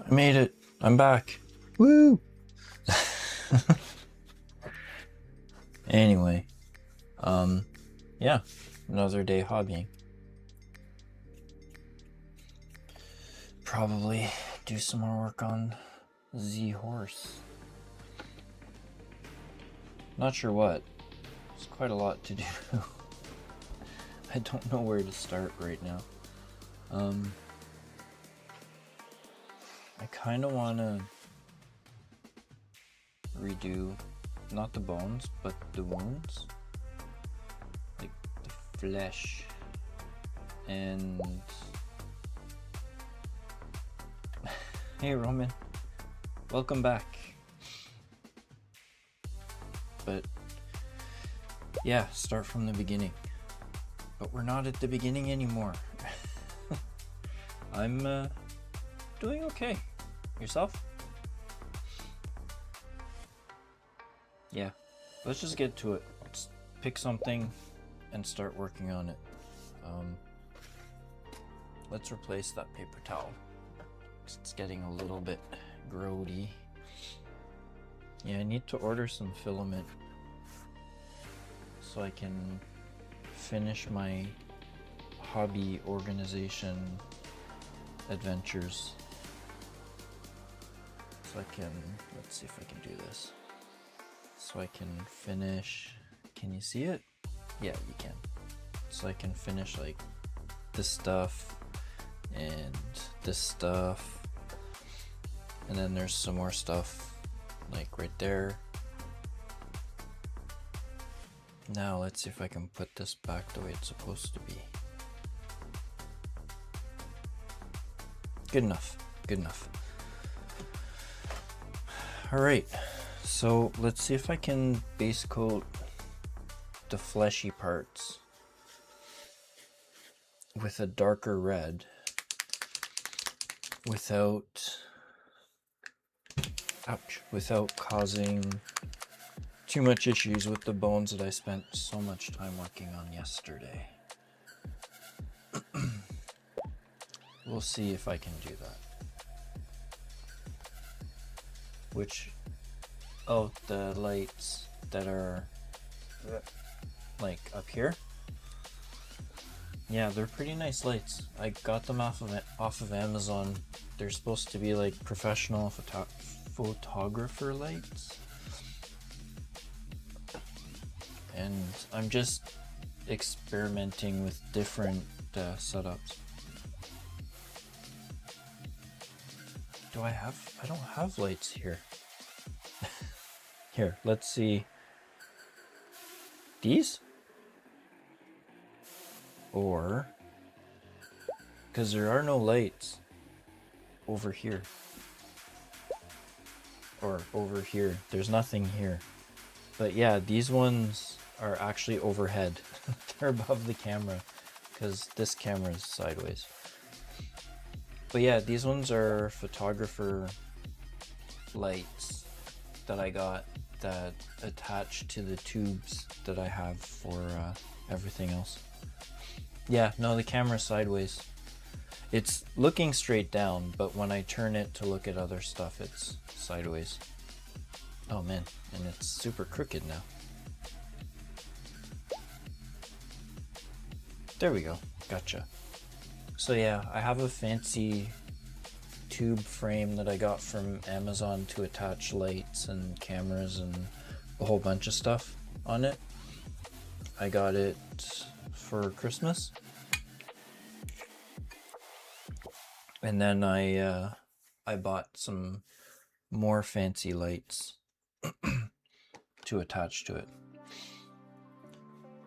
I made it. I'm back. Woo! Anyway, yeah, another day hobbying. Probably do some more work on Z-Horse. Not sure what. It's quite a lot to do. I don't know where to start right now. I kind of want to redo, not the bones, but the wounds. Like the flesh. And... Hey Roman, welcome back. But yeah, start from the beginning. But we're not at the beginning anymore. I'm doing okay. Yourself? Yeah, let's just get to it. Let's pick something and start working on it. Let's replace that paper towel. It's getting a little bit grody. Yeah, I need to order some filament so I can finish my hobby organization adventures. So I can, let's see if I can do this. So I can finish, can you see it? Yeah, you can. So I can finish like this stuff and this stuff. And then there's some more stuff like right there. Now let's see if I can put this back the way it's supposed to be. Good enough, good enough. All right, so let's see if I can base coat the fleshy parts with a darker red without causing too much issues with the bones that I spent so much time working on yesterday. We'll see if I can do that. The lights that are like up here. Yeah, they're pretty nice lights. I got them off of Amazon. They're supposed to be like professional photographer lights. And I'm just experimenting with different setups. I don't have lights here. Here, let's see. These? Or, because there are no lights over here. Or over here. There's nothing here. But yeah, these ones are actually overhead. They're above the camera because this camera is sideways. But yeah, these ones are photographer lights that I got that attach to the tubes that I have for everything else. Yeah, no, the camera's sideways. It's looking straight down, but when I turn it to look at other stuff, it's sideways. Oh man, and it's super crooked now. There we go, gotcha. So yeah, I have a fancy tube frame that I got from Amazon to attach lights and cameras and a whole bunch of stuff on it. I got it for Christmas. And then I bought some more fancy lights to attach to it.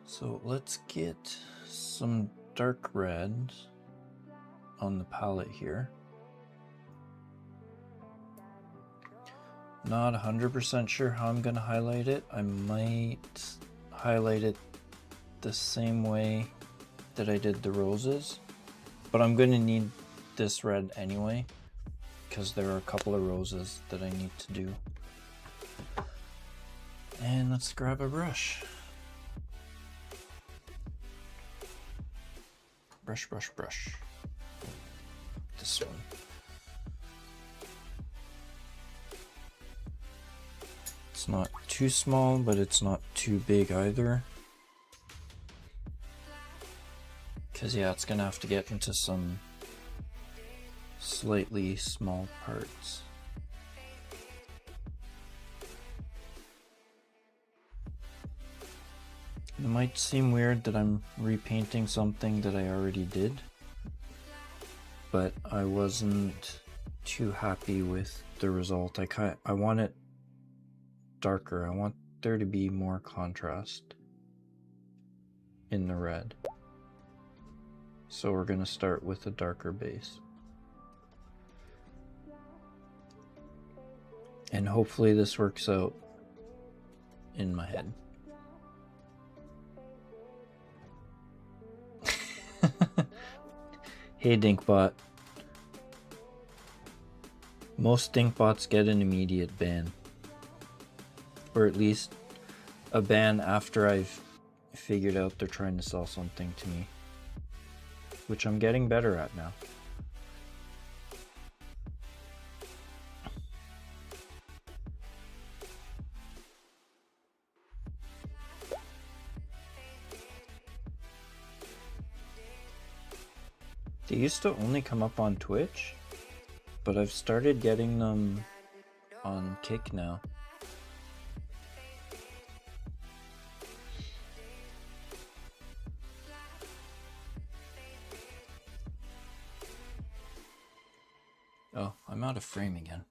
So let's get some dark red on the palette here. Not 100% sure how I'm gonna highlight it. I might highlight it the same way that I did the roses, but I'm gonna need this red anyway because there are a couple of roses that I need to do. And let's grab a brush. Brush. This one. It's not too small, but it's not too big either. Because yeah, it's gonna have to get into some slightly small parts. It might seem weird that I'm repainting something that I already did, but I wasn't too happy with the result. I want it darker. I want there to be more contrast in the red. So we're gonna start with a darker base. And hopefully this works out in my head. Hey Dinkbot. Most Dinkbots get an immediate ban. Or at least a ban after I've figured out they're trying to sell something to me. Which I'm getting better at now. They used to only come up on Twitch, but I've started getting them on Kick now. Oh, I'm out of frame again.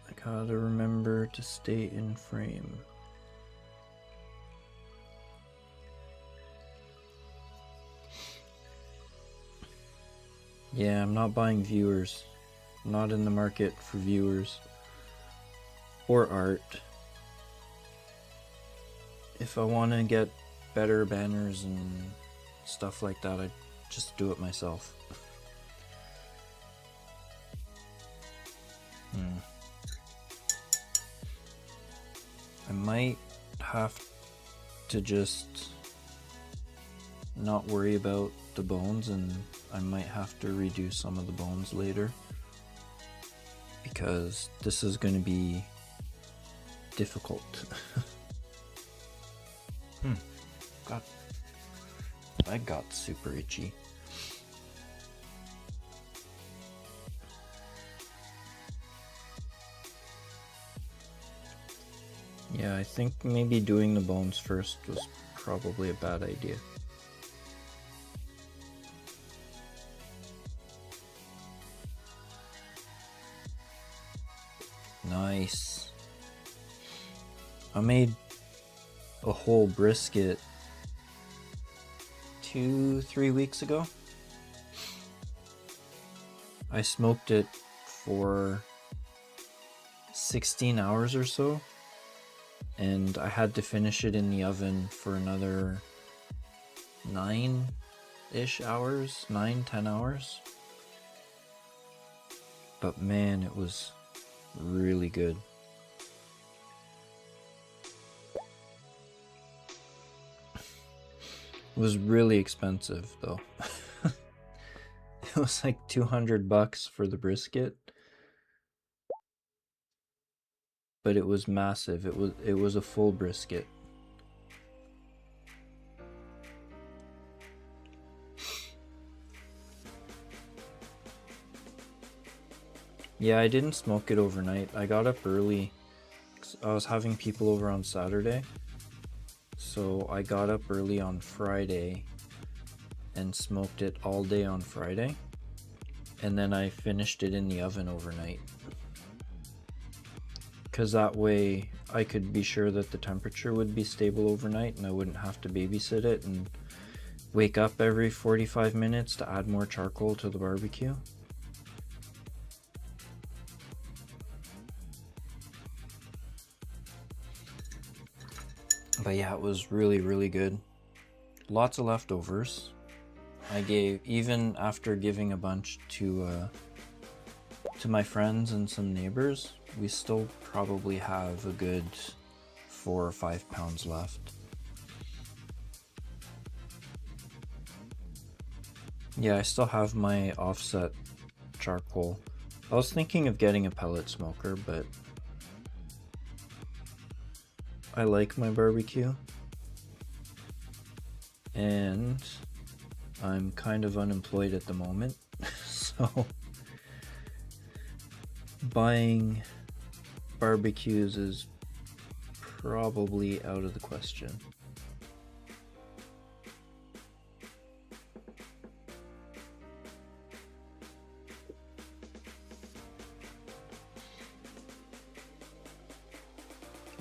I gotta remember to stay in frame. Yeah, I'm not buying viewers. I'm not in the market for viewers or art. If I want to get better banners and stuff like that, I just do it myself. I might have to just not worry about the bones, and I might have to redo some of the bones later, because this is going to be difficult. I got super itchy. Yeah, I think maybe doing the bones first was probably a bad idea. Nice. I made a whole brisket 2-3 weeks ago. I smoked it for 16 hours or so, and I had to finish it in the oven for another 9-ish hours, 9-10 hours. But man, it was really good. It was really expensive though. It was like $200 for the brisket, but it was massive. It was a full brisket. Yeah, I didn't smoke it overnight. I got up early. I was having people over on Saturday. So I got up early on Friday and smoked it all day on Friday. And then I finished it in the oven overnight. Because that way I could be sure that the temperature would be stable overnight and I wouldn't have to babysit it and wake up every 45 minutes to add more charcoal to the barbecue. But yeah, it was really, really good. Lots of leftovers. I gave, even after giving a bunch to my friends and some neighbors, we still probably have a good 4 or 5 pounds left. Yeah, I still have my offset charcoal I was thinking of getting a pellet smoker, but I like my barbecue. And I'm kind of unemployed at the moment, so buying barbecues is probably out of the question.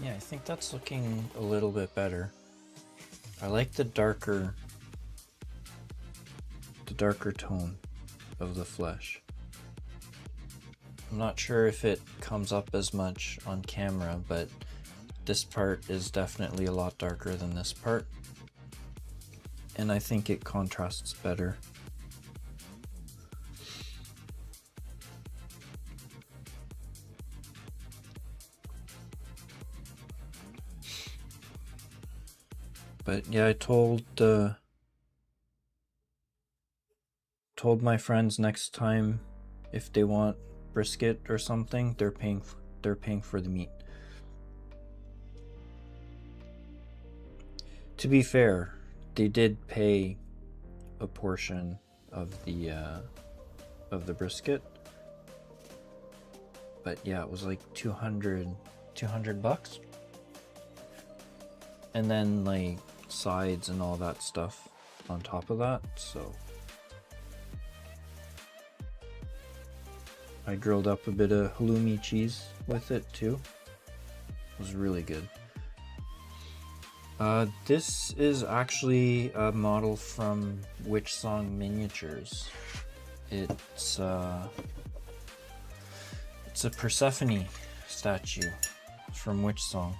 Yeah, I think that's looking a little bit better. I like the darker tone of the flesh. I'm not sure if it comes up as much on camera, but this part is definitely a lot darker than this part. And I think it contrasts better. But yeah, I told my friends next time if they want brisket or something, they're paying for the meat. To be fair, they did pay a portion of the brisket, but yeah, it was like 200 bucks, and then like sides and all that stuff on top of that. So I grilled up a bit of halloumi cheese with it too. It was really good. This is actually a model from Witchsong Miniatures. It's a Persephone statue from Witchsong.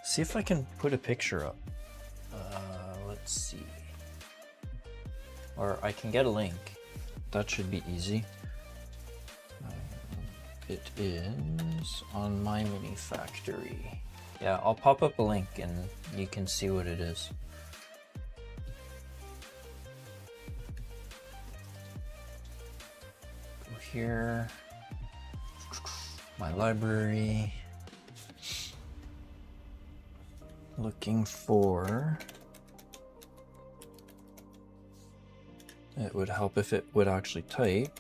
See if I can put a picture up. Let's see. Or I can get a link. That should be easy. It is on My Mini Factory. Yeah, I'll pop up a link and you can see what it is. Go here. My library. Looking for... It would help if it would actually type.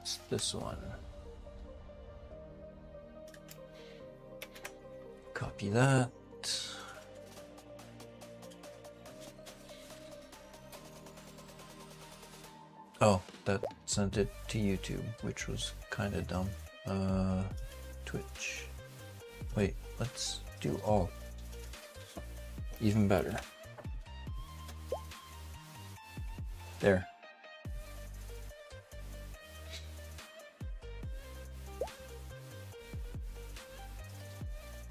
It's this one. Copy that. Oh, that sent it to YouTube, which was kind of dumb. Twitch. Wait, let's do all. Even better. There.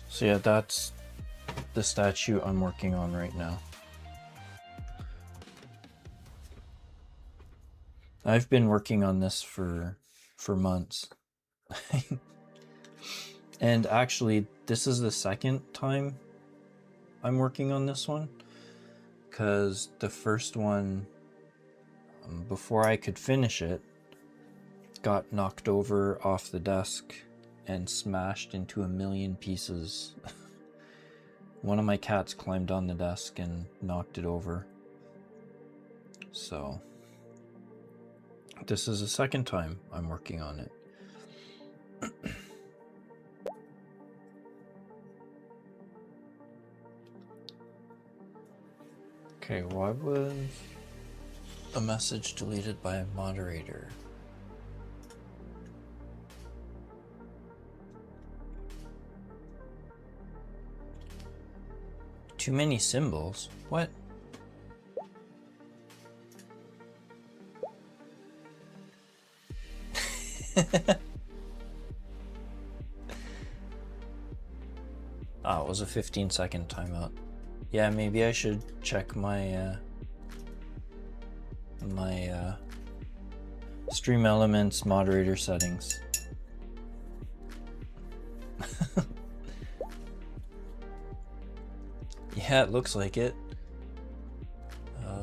So yeah, that's the statue I'm working on right now. I've been working on this for months. And actually, this is the second time I'm working on this one, because the first one, before I could finish it, got knocked over off the desk and smashed into a million pieces. One of my cats climbed on the desk and knocked it over. So this is the second time I'm working on it. Okay, why was a message deleted by a moderator? Too many symbols? What? Oh, it was a 15-second timeout. Yeah, maybe I should check my Stream Elements moderator settings. Yeah, it looks like it.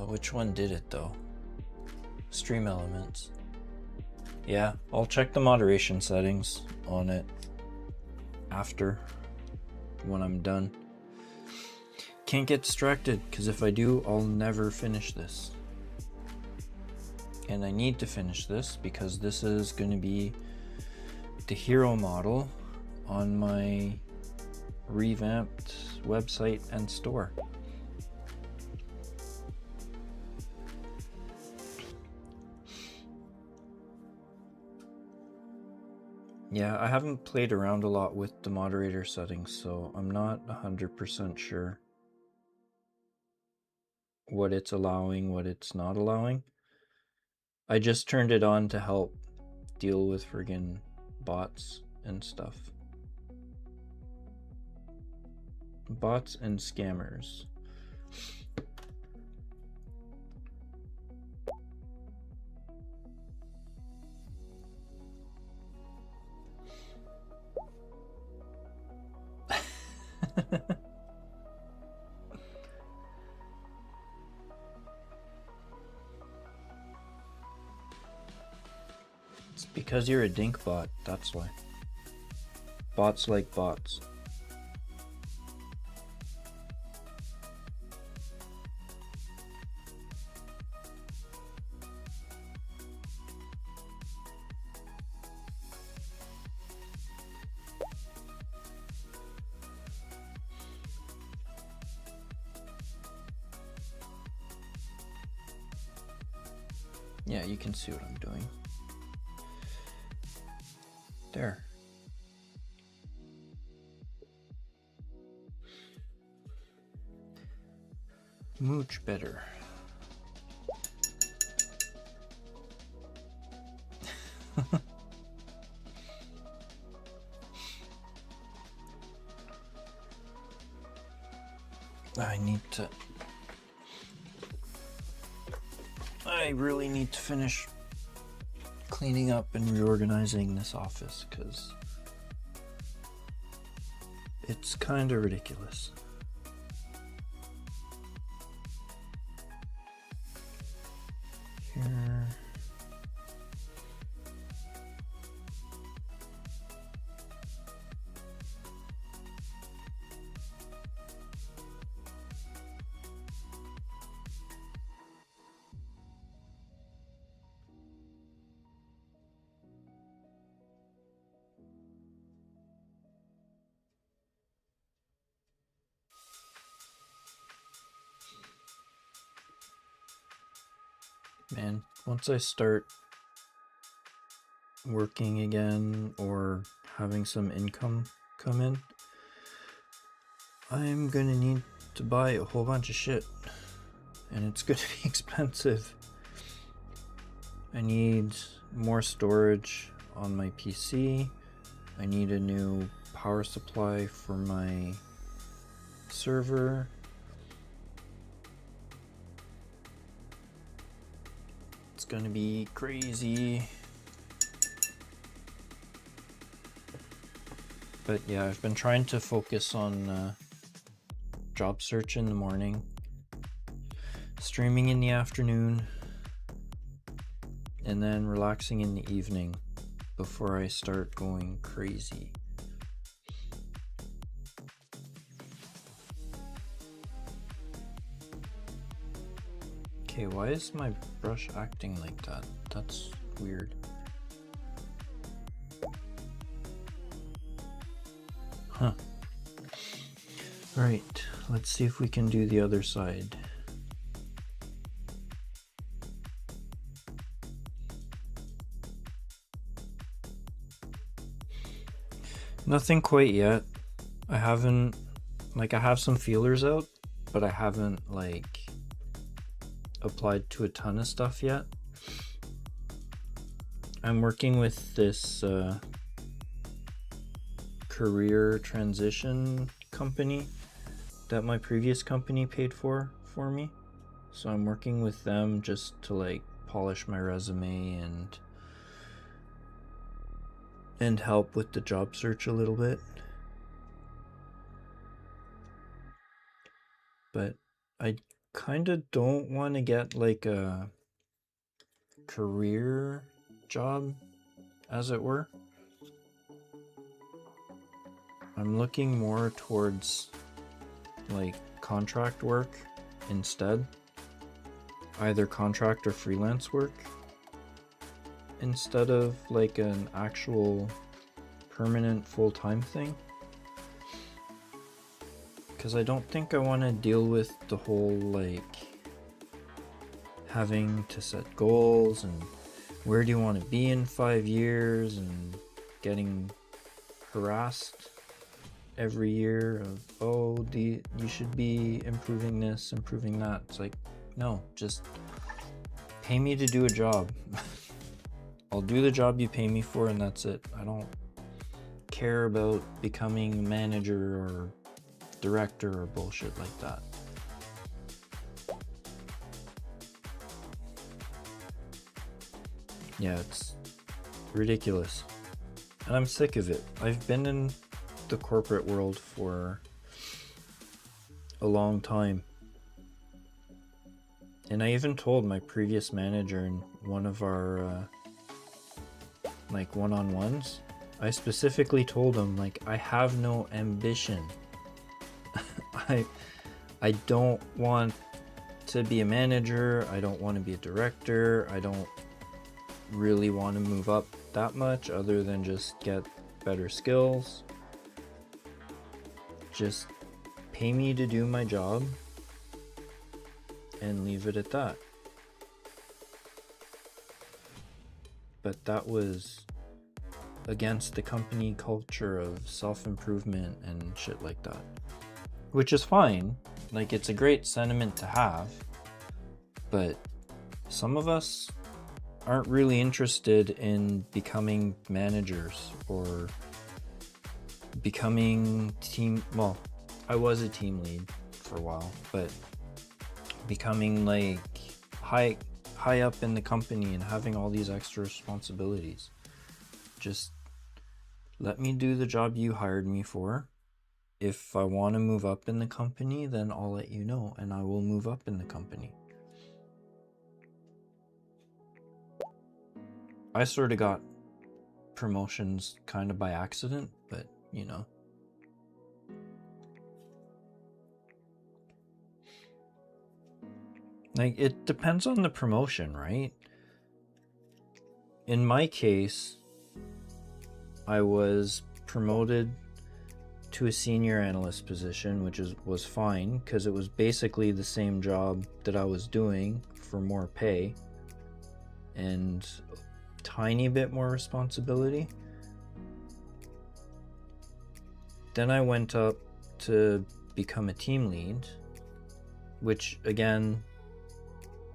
Which one did it though? Stream Elements. Yeah, I'll check the moderation settings on it after, when I'm done. Can't get distracted, because if I do, I'll never finish this. And I need to finish this because this is going to be the hero model on my revamped website and store. Yeah, I haven't played around a lot with the moderator settings, so I'm not 100% sure what it's allowing, what it's not allowing. I just turned it on to help deal with friggin' bots and stuff. Bots and scammers. It's because you're a dink bot, that's why. Bots like bots. Yeah, you can see what I'm doing. There. Much better. I really need to finish cleaning up and reorganizing this office because it's kind of ridiculous. Here. Man, once I start working again or having some income come in, I'm gonna need to buy a whole bunch of shit, and it's gonna be expensive. I need more storage on my PC. I need a new power supply for my server. It's gonna be crazy. But yeah, I've been trying to focus on job search in the morning, streaming in the afternoon, and then relaxing in the evening before I start going crazy. Okay, why is my brush acting like that? That's weird. Huh. Alright, let's see if we can do the other side. Nothing quite yet. I haven't, I have some feelers out, but I haven't, applied to a ton of stuff yet. I'm working with this career transition company that my previous company paid for me. So I'm working with them just to polish my resume and help with the job search a little bit. But I kind of don't want to get a career job, as it were. I'm looking more towards like contract work instead, either contract or freelance work, instead of like an actual permanent full-time thing, because I don't think I want to deal with the whole like having to set goals and where do you want to be in 5 years and getting harassed every year of, oh, you should be improving this, improving that. It's like, no, just pay me to do a job. I'll do the job you pay me for and that's it. I don't care about becoming a manager or director or bullshit like that. Yeah, it's ridiculous. And I'm sick of it. I've been in the corporate world for a long time. And I even told my previous manager in one of our like one-on-ones, I specifically told him, like, I have no ambition. I don't want to be a manager. I don't want to be a director. I don't really want to move up that much other than just get better skills. Just pay me to do my job and leave it at that. But that was against the company culture of self-improvement and shit like that, which is fine. Like, it's a great sentiment to have, but some of us aren't really interested in becoming managers or becoming well, I was a team lead for a while, but becoming like high up in the company and having all these extra responsibilities. Just let me do the job you hired me for. If I want to move up in the company, then I'll let you know and I will move up in the company. I sort of got promotions kind of by accident, but you know. Like, it depends on the promotion, right? In my case, I was promoted to a senior analyst position, which was fine because it was basically the same job that I was doing for more pay and tiny bit more responsibility. Then I went up to become a team lead, which again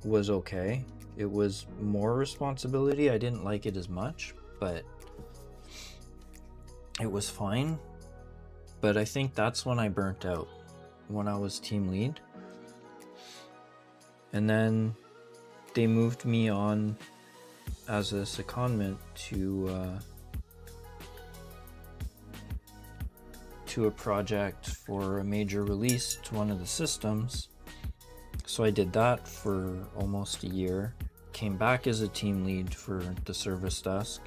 was okay. It was more responsibility. I didn't like it as much, but it was fine. But I think that's when I burnt out, when I was team lead. And then they moved me on as a secondment to a project for a major release to one of the systems. So I did that for almost a year, came back as a team lead for the service desk,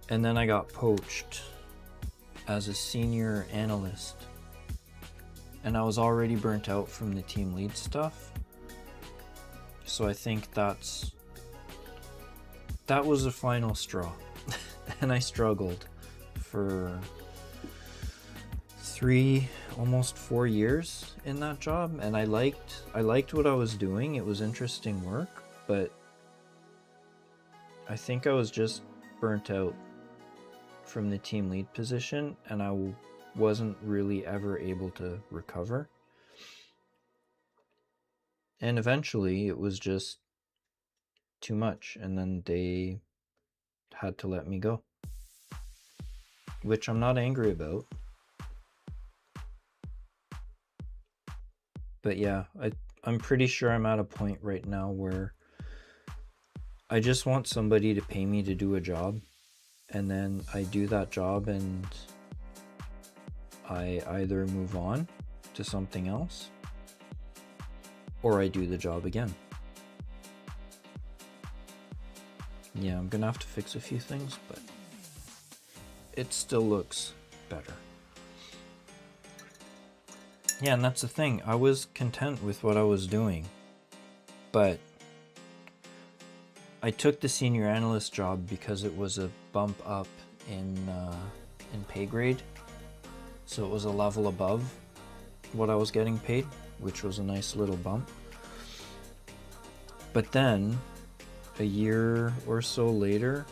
and then I got poached as a senior analyst. And I was already burnt out from the team lead stuff. So I think that was the final straw. And I struggled for 3, almost 4 years in that job, and I liked what I was doing. It was interesting work, but I think I was just burnt out from the team lead position, and I wasn't really ever able to recover. And eventually it was just too much, and then they had to let me go, which I'm not angry about. But yeah, I'm pretty sure I'm at a point right now where I just want somebody to pay me to do a job, and then I do that job and I either move on to something else or I do the job again. Yeah, I'm gonna have to fix a few things, but it still looks better. Yeah, and that's the thing. I was content with what I was doing, but I took the senior analyst job because it was a bump up in pay grade. So it was a level above what I was getting paid, which was a nice little bump. But then, a year or so later,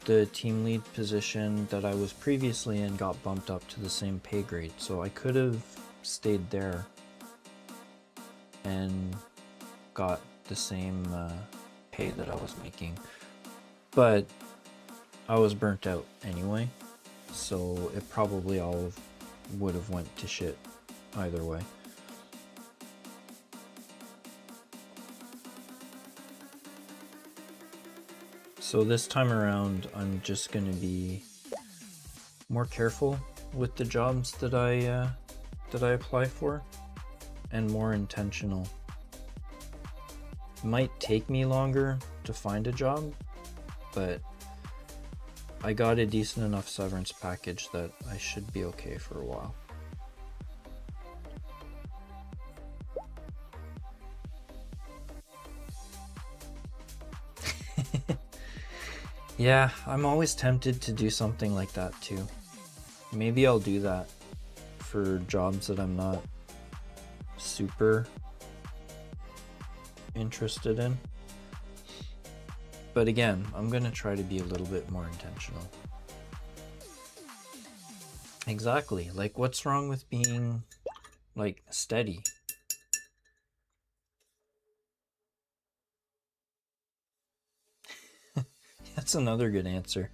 the team lead position that I was previously in got bumped up to the same pay grade. So I could have stayed there and got the same pay that I was making. But I was burnt out anyway, so it probably all would have went to shit either way. So this time around, I'm just going to be more careful with the jobs that I apply for, and more intentional. It might take me longer to find a job, but I got a decent enough severance package that I should be okay for a while. Yeah, I'm always tempted to do something like that too. Maybe I'll do that for jobs that I'm not super interested in. But again, I'm gonna try to be a little bit more intentional. Exactly. Like, what's wrong with being, like, steady? That's another good answer.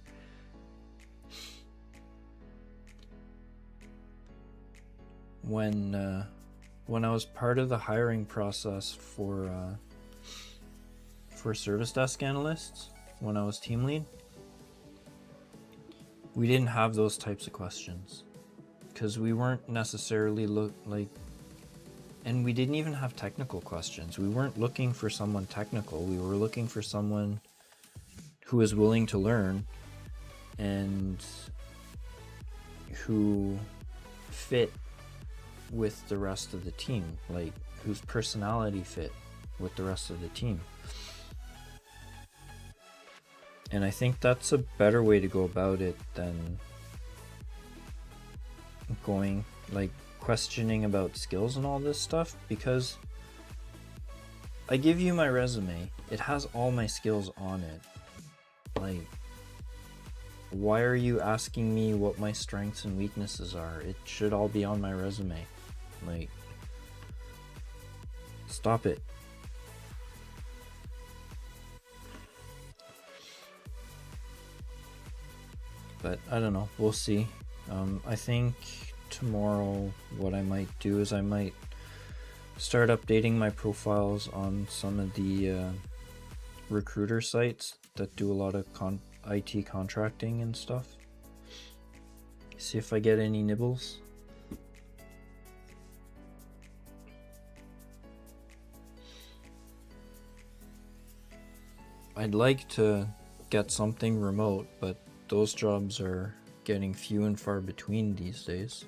When I was part of the hiring process for service desk analysts, when I was team lead, we didn't have those types of questions because we weren't necessarily and we didn't even have technical questions. We weren't looking for someone technical. We were looking for someone who was willing to learn and who fit with the rest of the team, like whose personality fit with the rest of the team. And I think that's a better way to go about it than going like questioning about skills and all this stuff, because I give you my resume, it has all my skills on it. Like, why are you asking me what my strengths and weaknesses are? It should all be on my resume. Like, stop it. But I don't know, we'll see. I think tomorrow what I might do is I might start updating my profiles on some of the recruiter sites that do a lot of IT contracting and stuff. See if I get any nibbles. I'd like to get something remote, but those jobs are getting few and far between these days.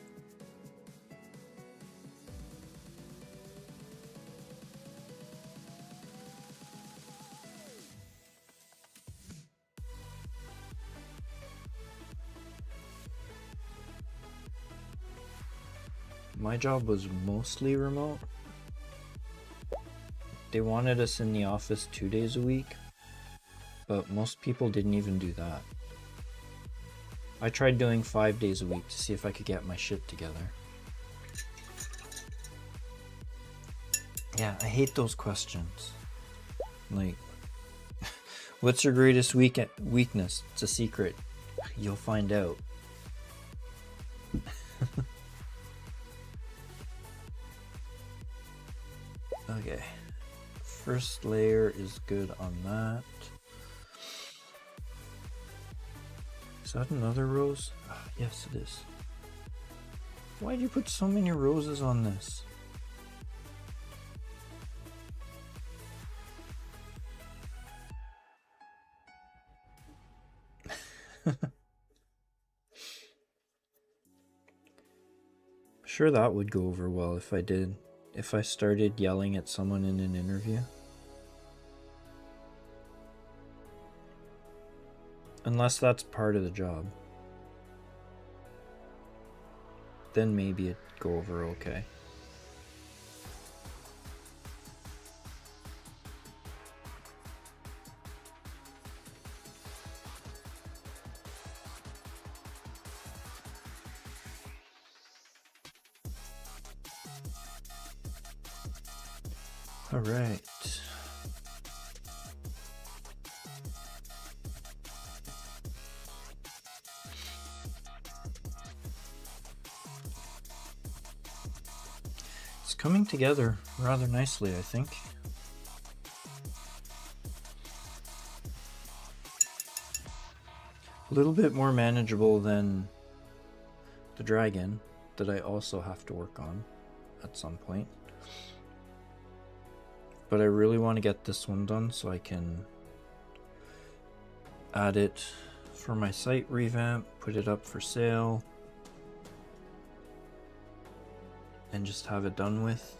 My job was mostly remote. They wanted us in the office 2 days a week, but most people didn't even do that. I tried doing 5 days a week to see if I could get my shit together. Yeah, I hate those questions. Like, what's your greatest weakness? It's a secret. You'll find out. Okay. First layer is good on that. Is that another rose? Yes, it is. Why'd you put so many roses on this? Sure, that would go over well if I started yelling at someone in an interview. Unless that's part of the job. Then maybe it'd go over okay. All right. It's coming together rather nicely, I think. A little bit more manageable than the dragon that I also have to work on at some point. But I really want to get this one done so I can add it for my site revamp, put it up for sale, and just have it done with.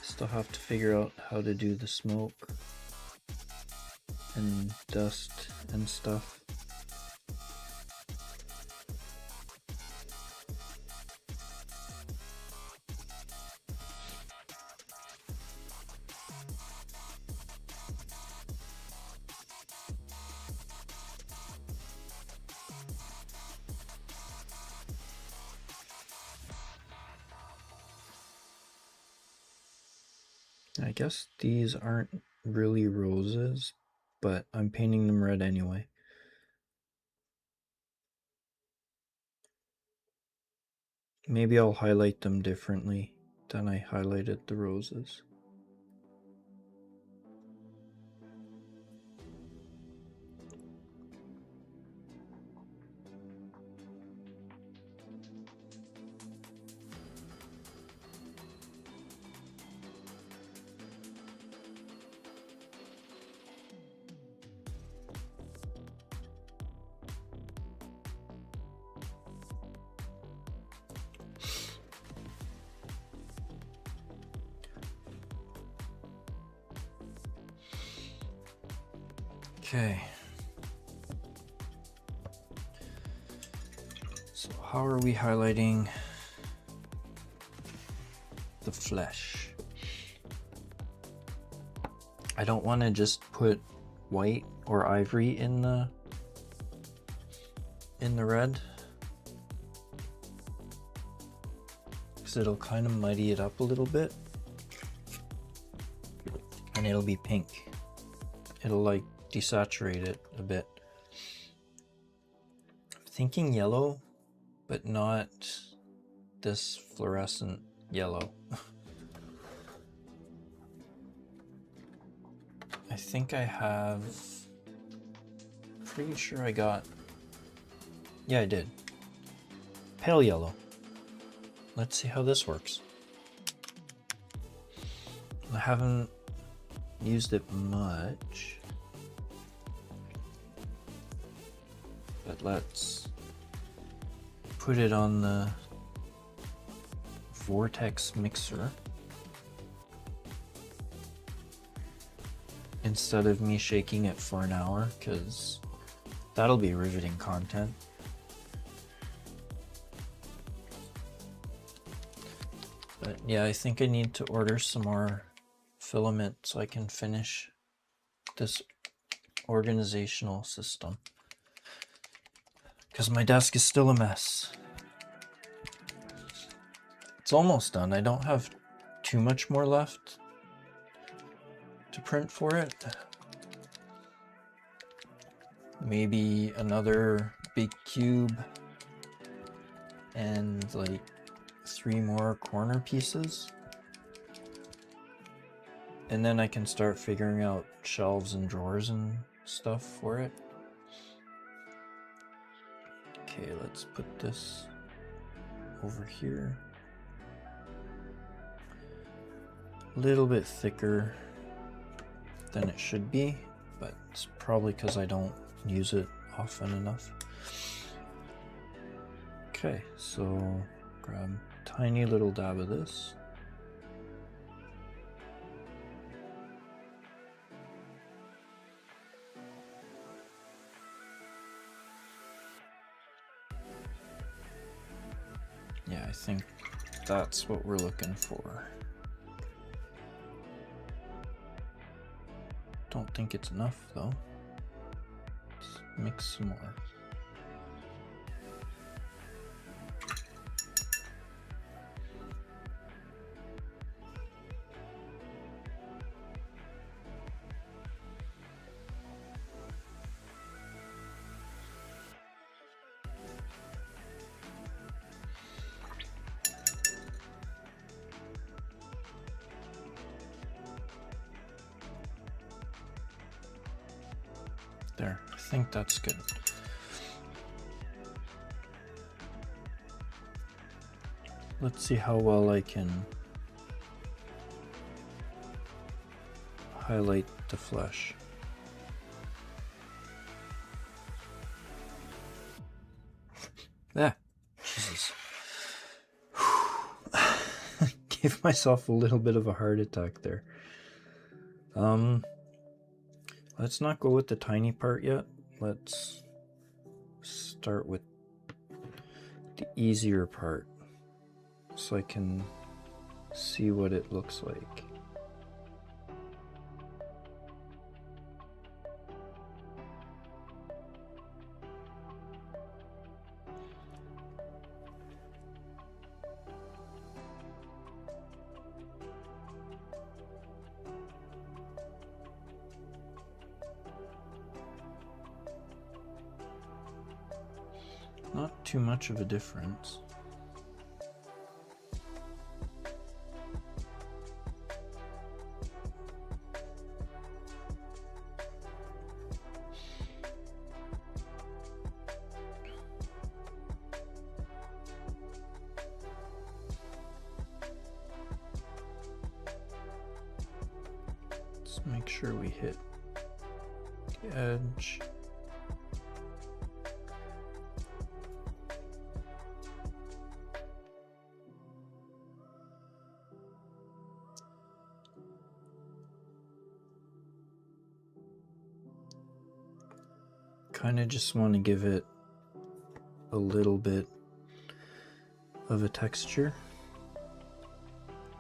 Still have to figure out how to do the smoke and dust and stuff. I guess these aren't really roses, but I'm painting them red anyway. Maybe I'll highlight them differently than I highlighted the roses. Okay. So how are we highlighting the flesh? I don't want to just put white or ivory in the red, because it'll kind of muddy it up a little bit and it'll be pink. It'll like desaturate it a bit. I'm thinking yellow, but not this fluorescent yellow. I think I have, pretty sure I got, yeah, I did. Pale yellow. Let's see how this works. I haven't used it much, but let's put it on the vortex mixer instead of me shaking it for an hour, because that'll be riveting content. But yeah, I think I need to order some more filament so I can finish this organizational system, because my desk is still a mess. It's almost done. I don't have too much more left to print for it. Maybe another big cube and like 3 more corner pieces. And then I can start figuring out shelves and drawers and stuff for it. Okay, let's put this over here. a little bit thicker than it should be, but it's probably because I don't use it often enough. Okay, so grab a tiny little dab of this. Yeah, I think that's what we're looking for. Don't think it's enough though. Let's mix some more. There, I think that's good. Let's see how well I can highlight the flesh. Ah, Jesus. Gave myself a little bit of a heart attack there. Let's not go with the tiny part yet. Let's start with the easier part so I can see what it looks like. Not too much of a difference. Let's make sure we hit the edge. Kind of just want to give it a little bit of a texture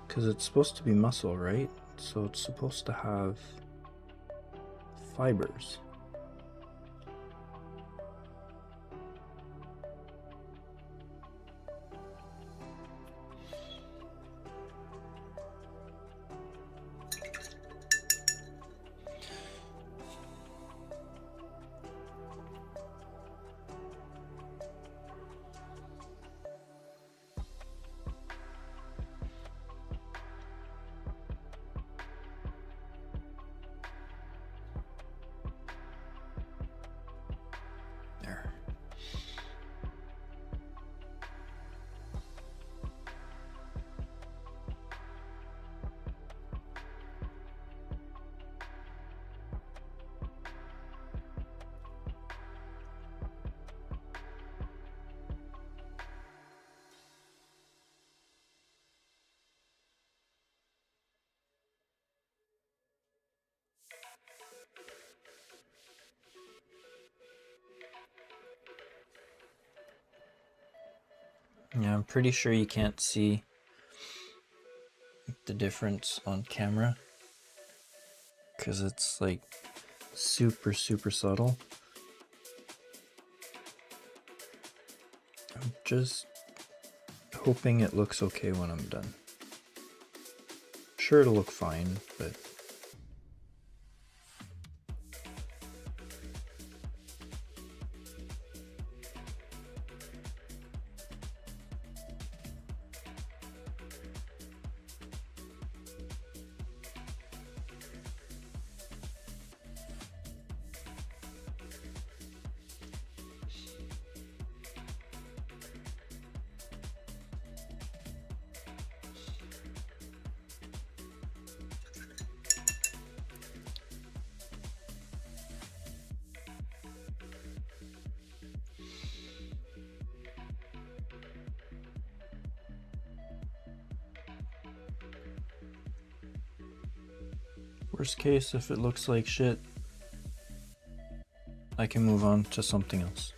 because it's supposed to be muscle, right? So it's supposed to have fibers. There. Yeah, I'm pretty sure you can't see the difference on camera because it's like super subtle. I'm just hoping it looks okay when I'm done. Sure, it'll look fine, but Worst case, if it looks like shit, I can move on to something else.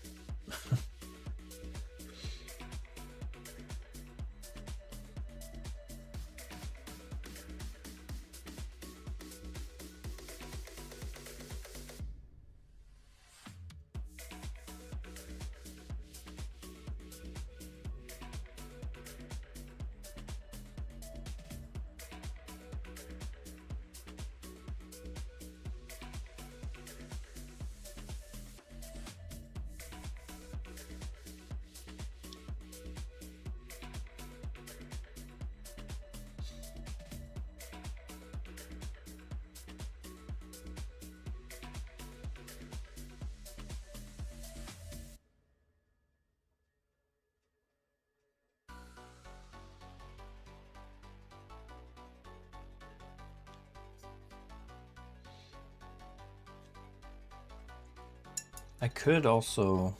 I could also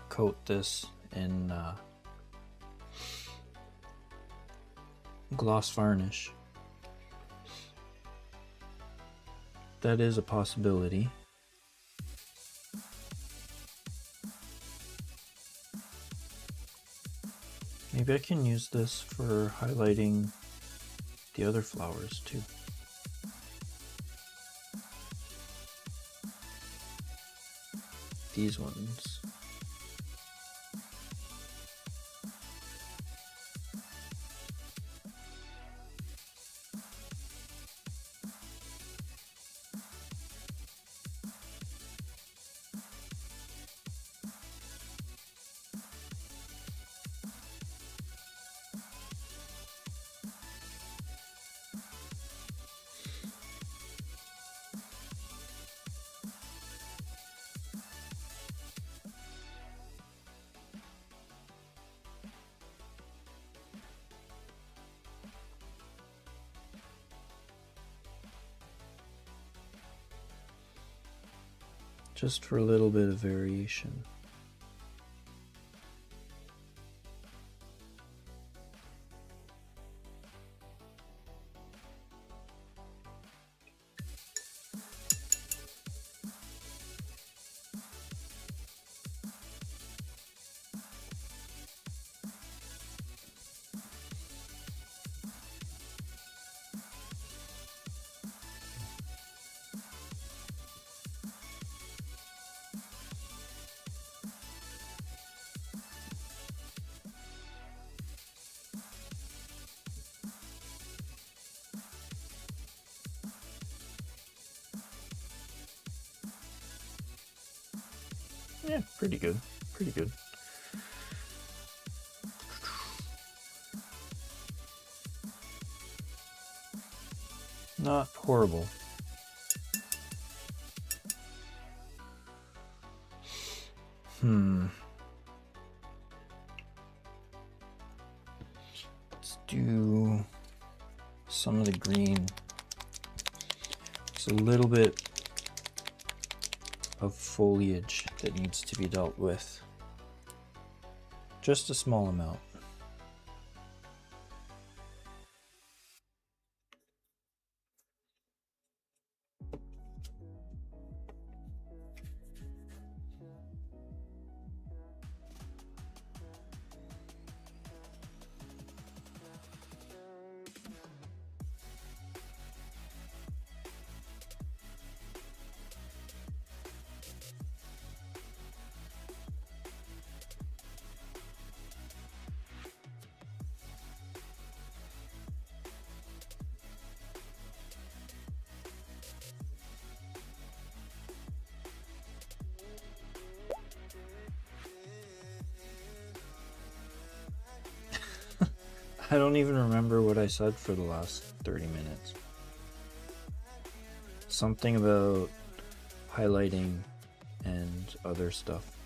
coat this in gloss varnish. That is a possibility. Maybe I can use this for highlighting the other flowers too. These ones. Just for a little bit of variation. Yeah, pretty good. Pretty good. Not horrible. Let's do some of the green. It's a little bit of foliage that needs to be dealt with. Just a small amount. I don't even remember what I said for the last 30 minutes. Something about highlighting and other stuff.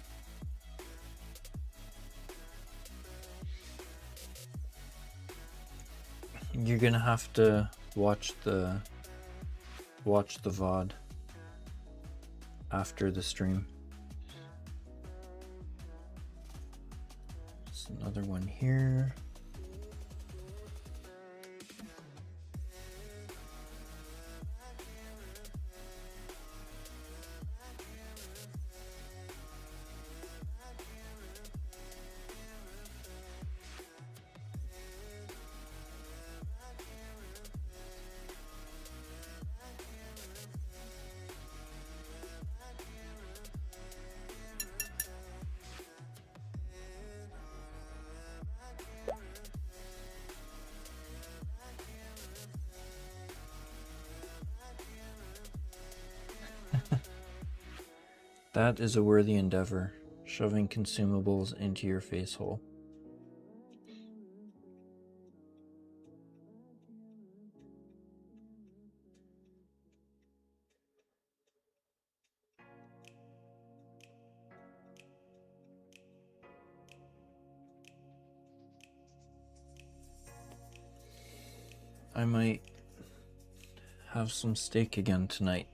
You're gonna have to watch the VOD after the stream. There's another one here. That is a worthy endeavor, shoving consumables into your face hole. I might have some steak again tonight.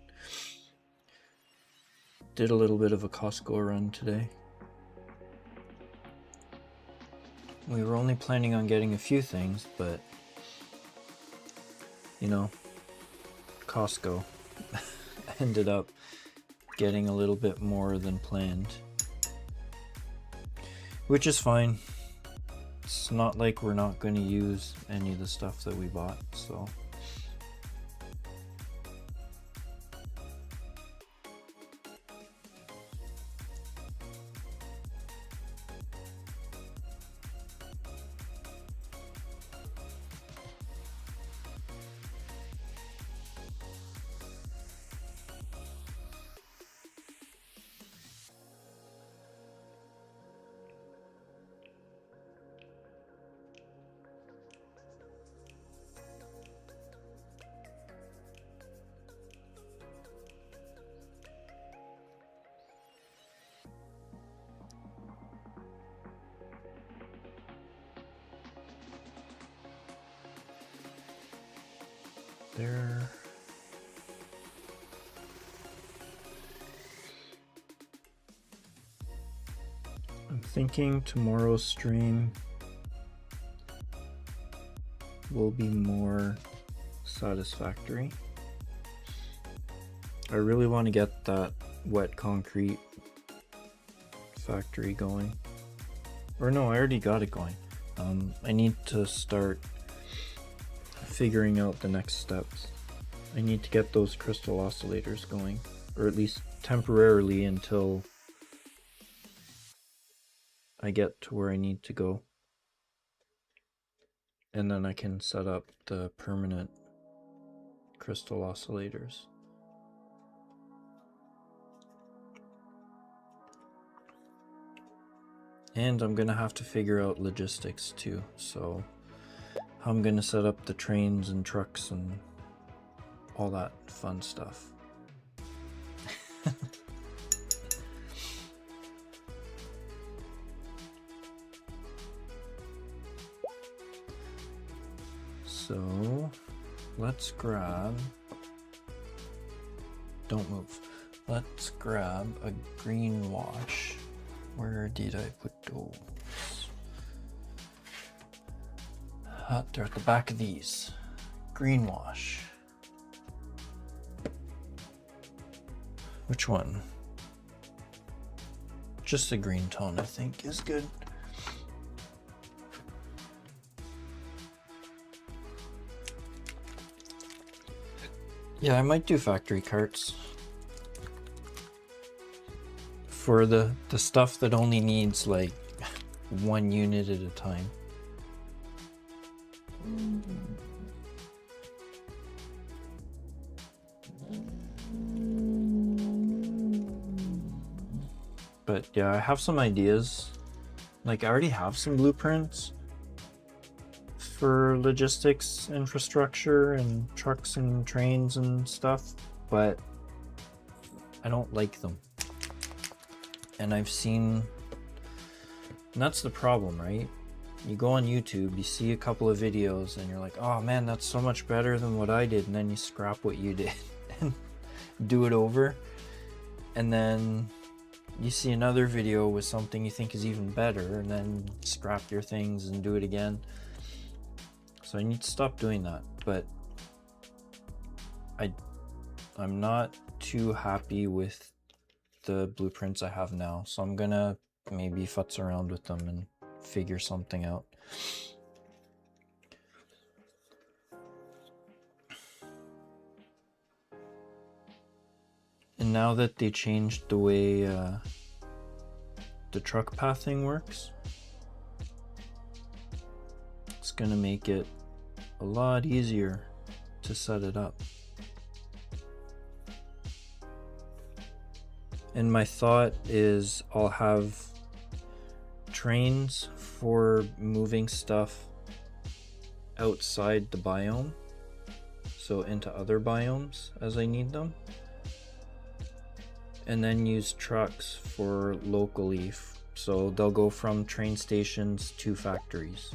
Did a little bit of a Costco run today. We were only planning on getting a few things, but you know, Costco ended up getting a little bit more than planned, which is fine. It's not like we're not going to use any of the stuff that we bought, so. There. I'm thinking tomorrow's stream will be more satisfactory. I really want to get that wet concrete factory going. Or no, I already got it going. I need to start figuring out the next steps. I need to get those crystal oscillators going, or at least temporarily until I get to where I need to go. And then I can set up the permanent crystal oscillators. And I'm gonna have to figure out logistics too, so how I'm gonna set up the trains and trucks and all that fun stuff. So let's grab, don't move, let's grab a green wash. Where did I put those? They're at the back of these. Green wash. Which one? Just a green tone, I think, is good. Yeah, I might do factory carts. For the stuff that only needs like 1 unit at a time. But yeah, I have some ideas. Like I already have some blueprints for logistics, infrastructure, and trucks and trains and stuff, but I don't like them. And I've seen, and that's the problem, right? You go on YouTube, you see a couple of videos and you're like, oh man, that's so much better than what I did. And then you scrap what you did and do it over. And then you see another video with something you think is even better and then scrap your things and do it again. So I need to stop doing that. But I'm not too happy with the blueprints I have now, so I'm gonna maybe futz around with them and figure something out. And now that they changed the way the truck pathing works, it's gonna make it a lot easier to set it up. And my thought is I'll have trains for moving stuff outside the biome, so into other biomes as I need them, and then use trucks for locally, so they'll go from train stations to factories.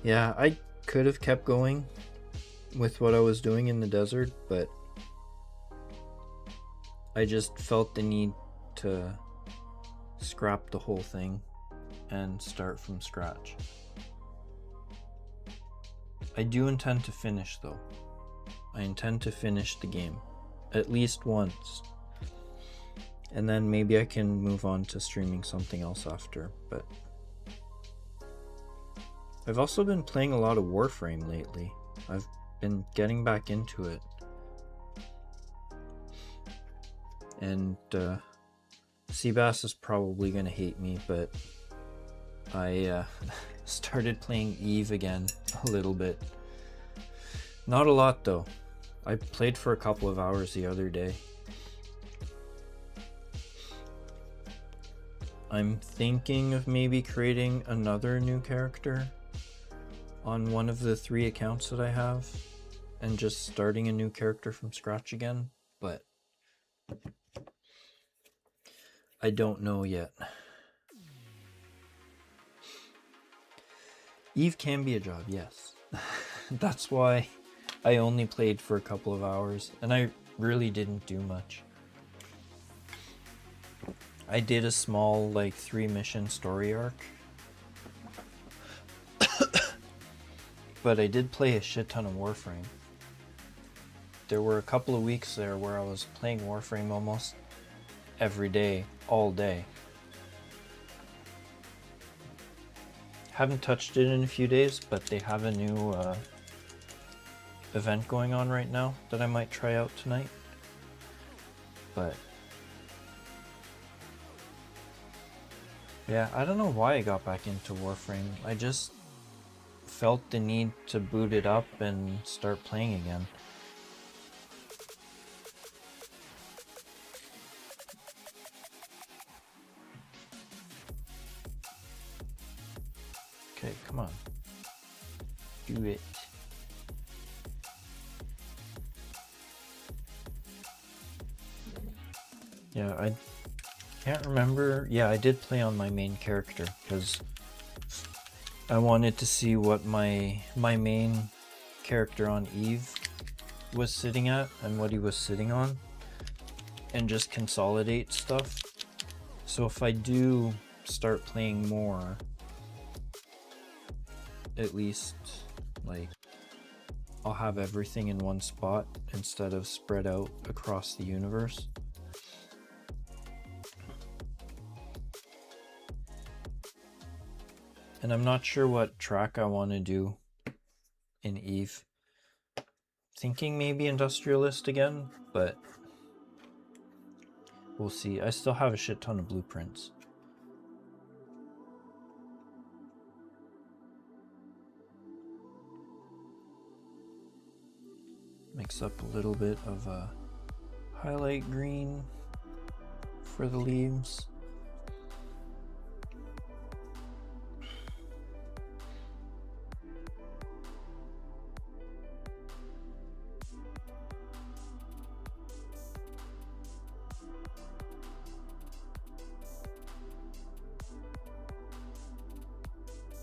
Yeah, I could have kept going with what I was doing in the desert, but I just felt the need to scrap the whole thing and start from scratch. I do intend to finish though. I intend to finish the game at least once, and then maybe I can move on to streaming something else after. But I've also been playing a lot of Warframe lately. I've been getting back into it, and Seabass is probably gonna hate me, but I started playing Eve again a little bit. Not a lot though. I played for a couple of hours the other day. I'm thinking of maybe creating another new character on one of the 3 accounts that I have and just starting a new character from scratch again, but I don't know yet. Eve can be a job, yes. That's why I only played for a couple of hours, and I really didn't do much. I did a small, like, 3-mission story arc. But I did play a shit ton of Warframe. There were a couple of weeks there where I was playing Warframe almost every day, all day. Haven't touched it in a few days, but they have a new event going on right now that I might try out tonight. But yeah, I don't know why I got back into Warframe. I just felt the need to boot it up and start playing again. Okay, come on. Do it. Yeah, I can't remember. Yeah, I did play on my main character because I wanted to see what my main character on Eve was sitting at and what he was sitting on, and just consolidate stuff. So if I do start playing more, at least like I'll have everything in one spot instead of spread out across the universe. And I'm not sure what track I want to do in Eve. Thinking maybe Industrialist again, but we'll see. I still have a shit ton of blueprints. Mix up a little bit of a highlight green for the leaves.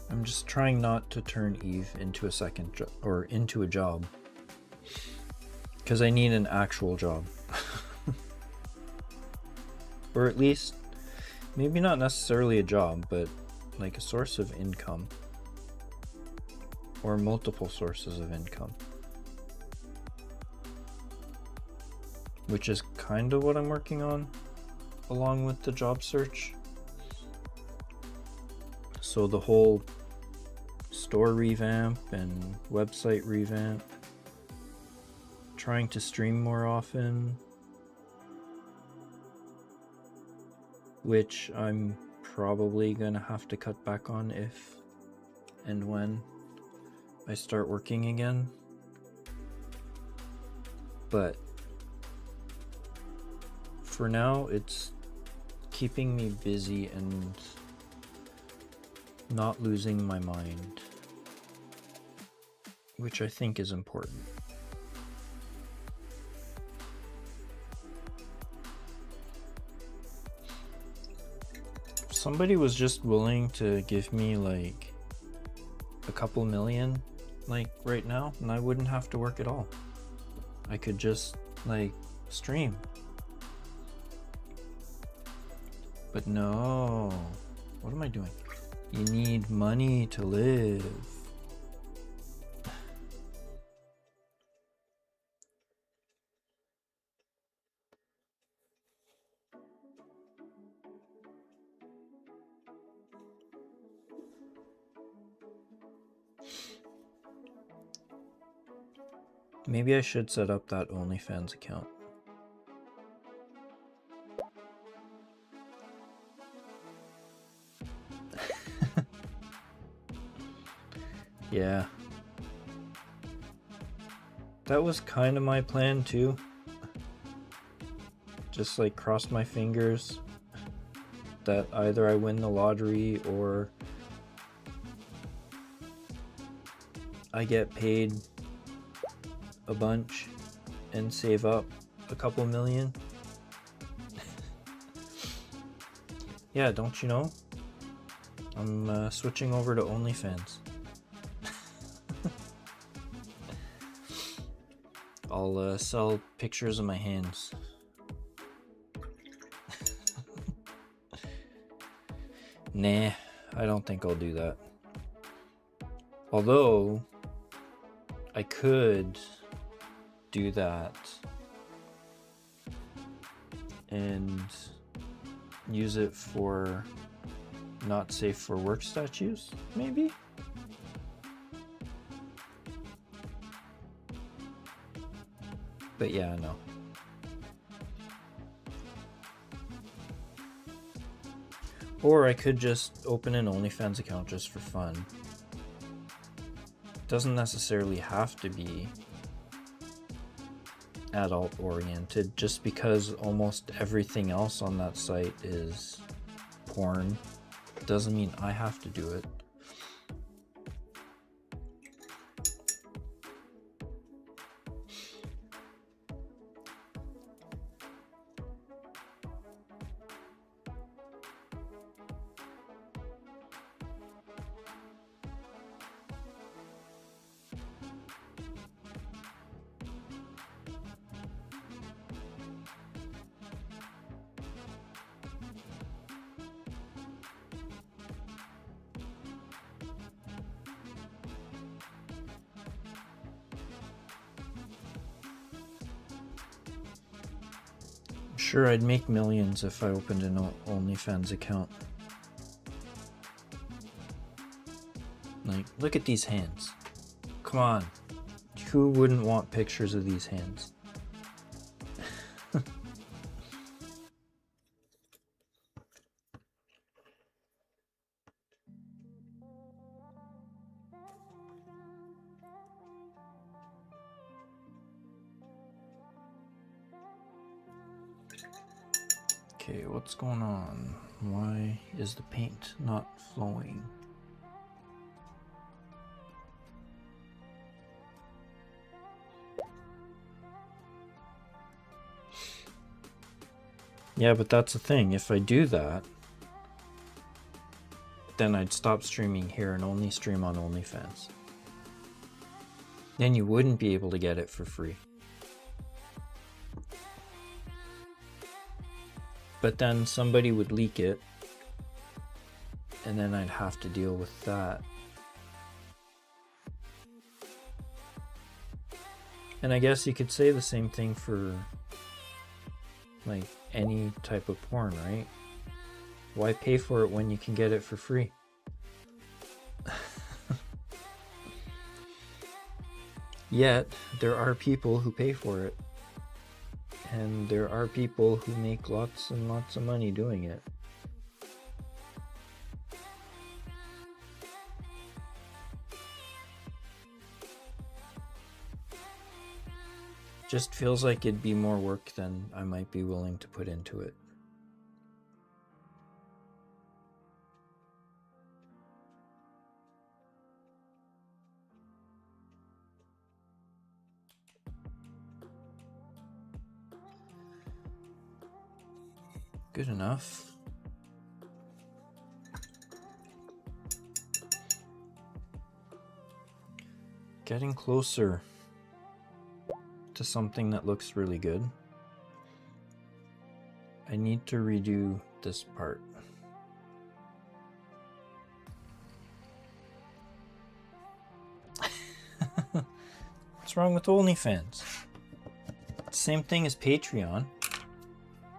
I'm just trying not to turn Eve into a second job or into a job, because I need an actual job. Or at least maybe not necessarily a job, but like a source of income or multiple sources of income, which is kind of what I'm working on along with the job search. So the whole store revamp and website revamp, trying to stream more often, which I'm probably gonna have to cut back on if and when I start working again. But for now, it's keeping me busy and not losing my mind, which I think is important. Somebody was just willing to give me like a couple million like right now, and I wouldn't have to work at all. I could just like stream. But no, what am I doing? You need money to live. Maybe I should set up that OnlyFans account. Yeah. That was kind of my plan too. Just like cross my fingers that either I win the lottery or I get paid a bunch and save up a couple million. Yeah, don't you know? I'm switching over to OnlyFans. I'll sell pictures of my hands. Nah, I don't think I'll do that. Although, I could do that and use it for not safe for work statues, maybe? But yeah, no. Or I could just open an OnlyFans account just for fun. It doesn't necessarily have to be adult oriented, just because almost everything else on that site is porn. Doesn't mean I have to do it. Sure, I'd make millions if I opened an OnlyFans account. Like, look at these hands. Come on. Who wouldn't want pictures of these hands? Okay, what's going on? Why is the paint not flowing? Yeah, but that's the thing. If I do that, then I'd stop streaming here and only stream on OnlyFans. Then you wouldn't be able to get it for free. But then somebody would leak it, and then I'd have to deal with that. And I guess you could say the same thing for like any type of porn, right? Why pay for it when you can get it for free? Yet, there are people who pay for it. And there are people who make lots and lots of money doing it. Just feels like it'd be more work than I might be willing to put into it. Good enough. Getting closer to something that looks really good. I need to redo this part. What's wrong with OnlyFans? Same thing as Patreon.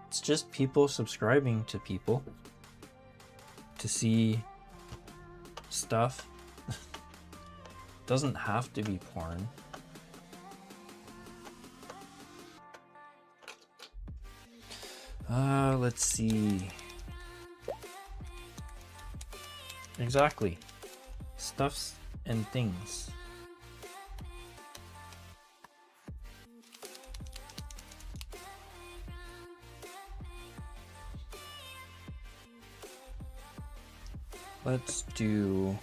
It's just people subscribing to people to see stuff. Doesn't have to be porn. Let's see. Exactly. Stuffs and things. Let's do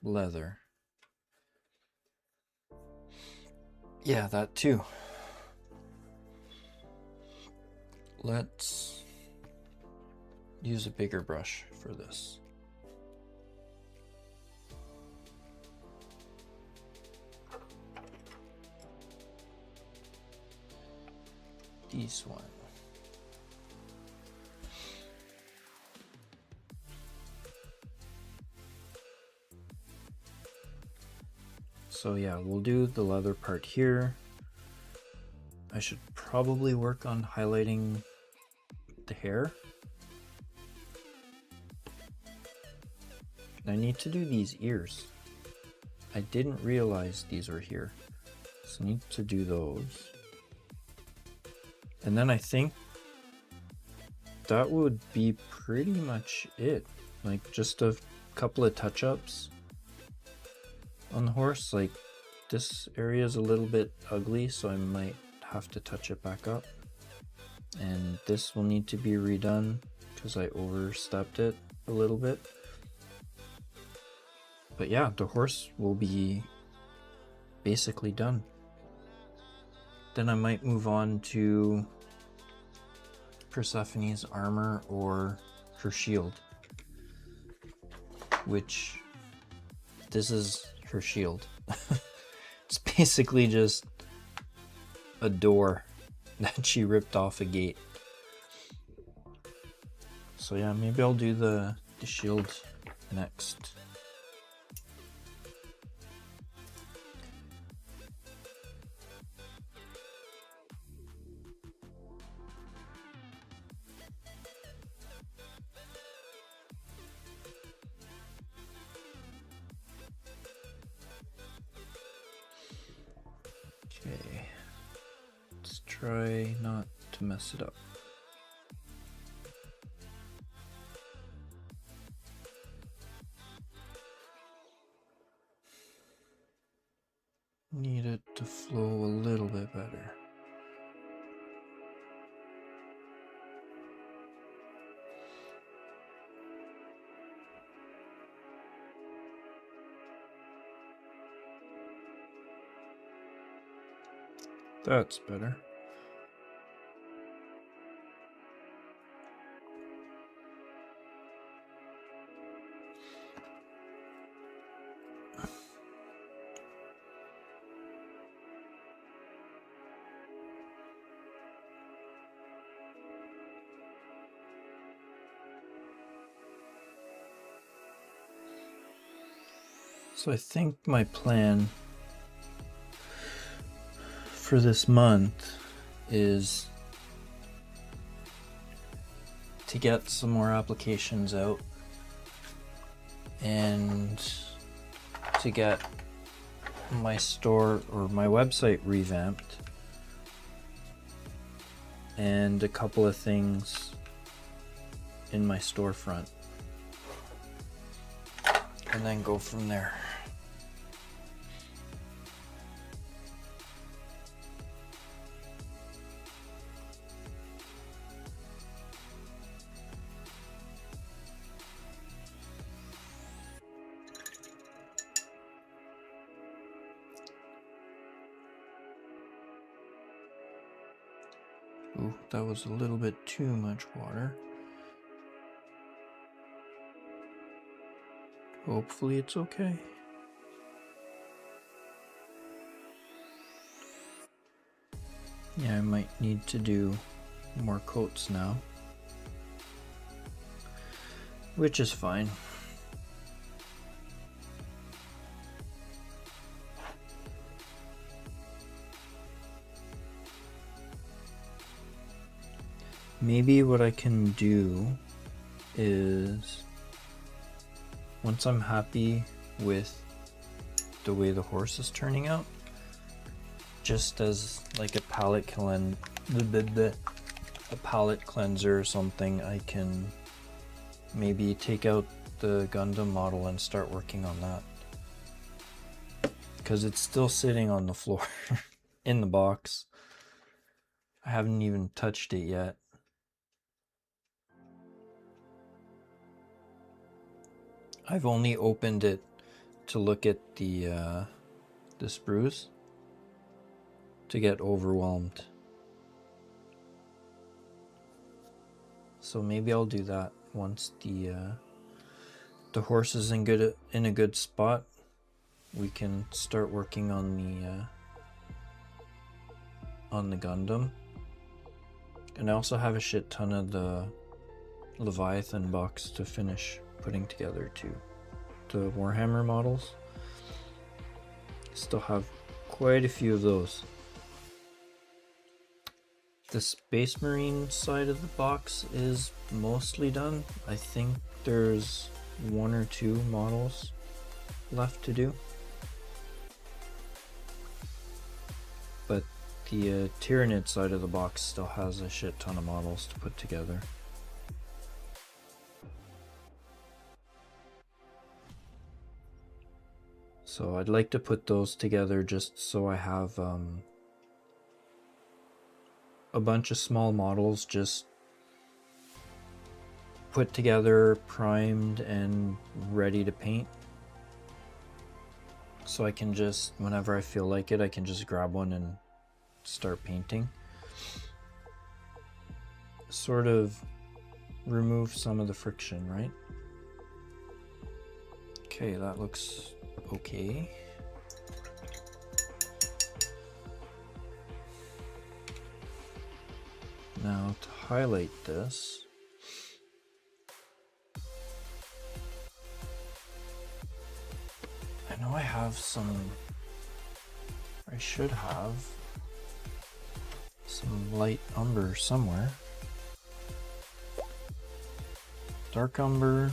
leather. Yeah, that too. Let's use a bigger brush for this. This one. So yeah, we'll do the leather part here. I should probably work on highlighting the hair. I need to do these ears. I didn't realize these were here, so I need to do those. And then I think that would be pretty much it. Like just a couple of touch-ups on the horse. Like this area is a little bit ugly, so I might have to touch it back up. And this will need to be redone because I overstepped it a little bit. But yeah, the horse will be basically done. Then I might move on to Persephone's armor or her shield, which this is her shield. It's basically just a door that she ripped off a gate. So yeah, maybe I'll do the shield next. Okay, let's try not to mess it up. Need it to flow a little bit better. That's better. So I think my plan for this month is to get some more applications out and to get my store or my website revamped and a couple of things in my storefront, and then go from there. Ooh, that was a little bit too much water. Hopefully it's okay. Yeah, I might need to do more coats now, which is fine. Maybe what I can do is, once I'm happy with the way the horse is turning out, just as like a palette cleanser or something, I can maybe take out the Gundam model and start working on that, because it's still sitting on the floor in the box. I haven't even touched it yet. I've only opened it to look at the sprues to get overwhelmed. So maybe I'll do that once the horse is in a good spot. We can start working on the Gundam. And I also have a shit ton of the Leviathan box to finish putting together too. The Warhammer models. Still have quite a few of those. The Space Marine side of the box is mostly done. I think there's 1 or 2 models left to do. But the Tyranid side of the box still has a shit ton of models to put together. So I'd like to put those together just so I have a bunch of small models just put together, primed, and ready to paint. So I can just, whenever I feel like it, I can just grab one and start painting. Sort of remove some of the friction, right? Okay, that looks okay. Now to highlight this, I know I have some, I should have some light umber somewhere. Dark umber.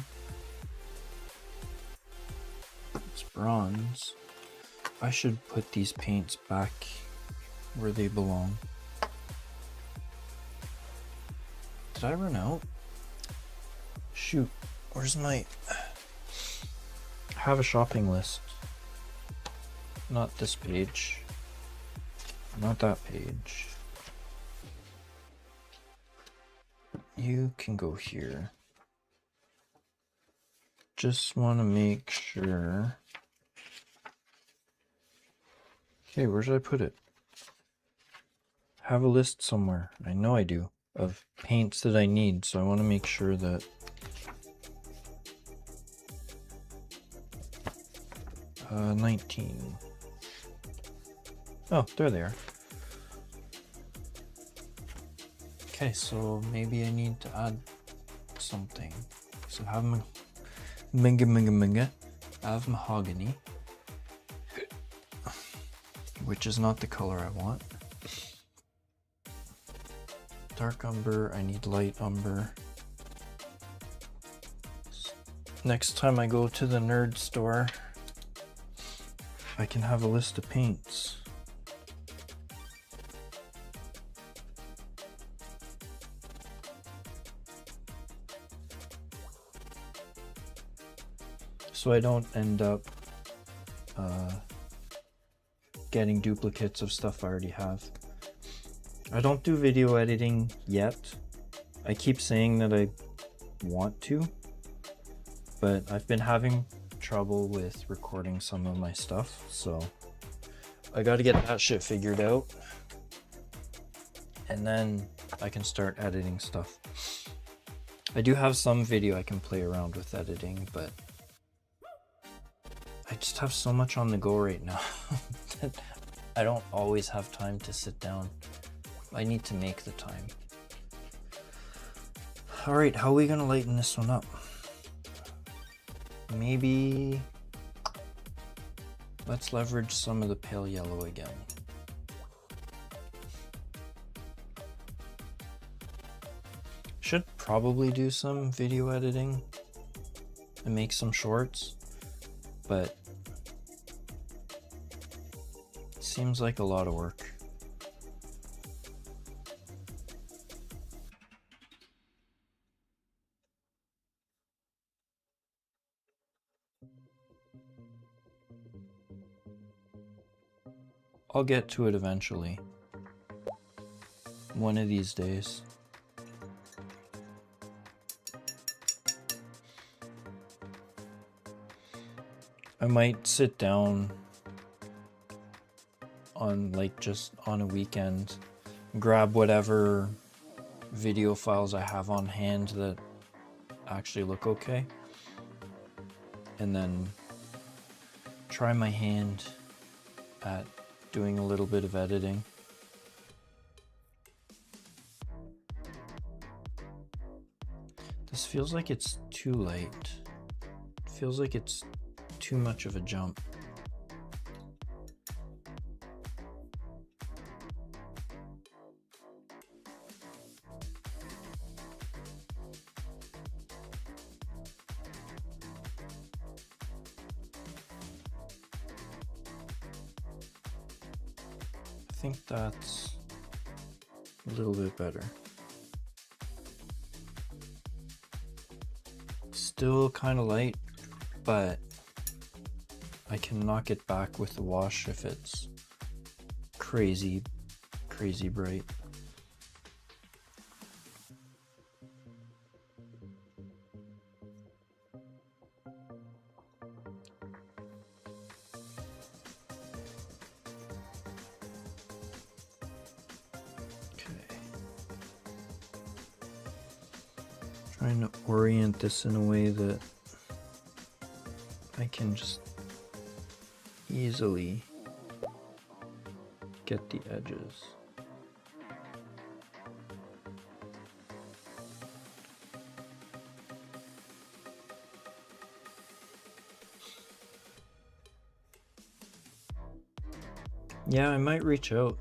It's bronze. I should put these paints back where they belong. Did I run out? Shoot, where's my... I have a shopping list. Not this page. Not that page. You can go here. Just want to make sure. Okay, where should I put it? I have a list somewhere. I know I do. Of paints that I need, so I want to make sure that uh, 19. Oh, there they are. Okay, so maybe I need to add something. So I have I have mahogany, which is not the color I want. Dark umber, I need light umber. Next time I go to the nerd store, I can have a list of paints. So I don't end up getting duplicates of stuff I already have. I don't do video editing yet. I keep saying that I want to, but I've been having trouble with recording some of my stuff, so I gotta get that shit figured out. And then I can start editing stuff. I do have some video I can play around with editing, but I just have so much on the go right now that I don't always have time to sit down. I need to make the time. All right, how are we gonna lighten this one up? Maybe let's leverage some of the pale yellow again. Should probably do some video editing and make some shorts, but it seems like a lot of work. I'll get to it eventually. One of these days. I might sit down on just on a weekend, grab whatever video files I have on hand that actually look okay, and then try my hand at doing a little bit of editing. This feels like it's too light. It feels like it's too much of a jump. I think that's a little bit better. Still kind of light, but I can knock it back with the wash if it's crazy bright. Trying to orient this in a way that I can just easily get the edges. Yeah, I might reach out.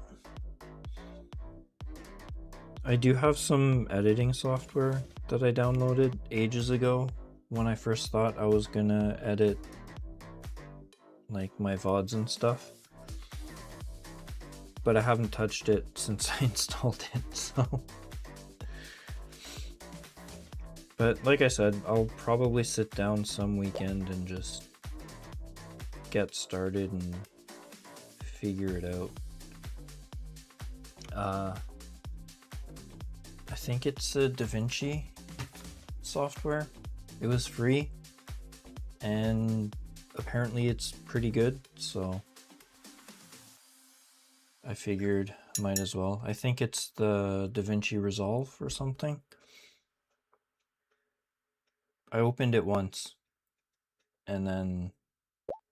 I do have some editing software that I downloaded ages ago when I first thought I was gonna edit like my VODs and stuff, but I haven't touched it since I installed it, so. But like I said, I'll probably sit down some weekend and just get started and figure it out. I think it's a DaVinci software. It was free and apparently it's pretty good, so I figured might as well. I think it's the DaVinci Resolve or something. I opened it once and then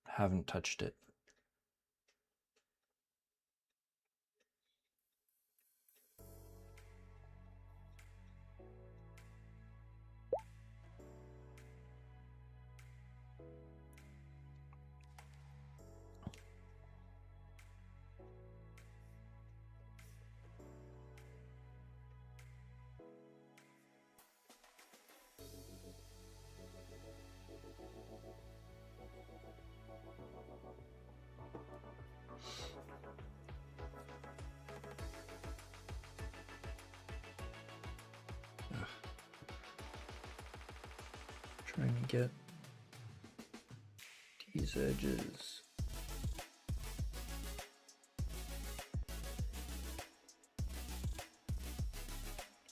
haven't touched it. Trying to get these edges.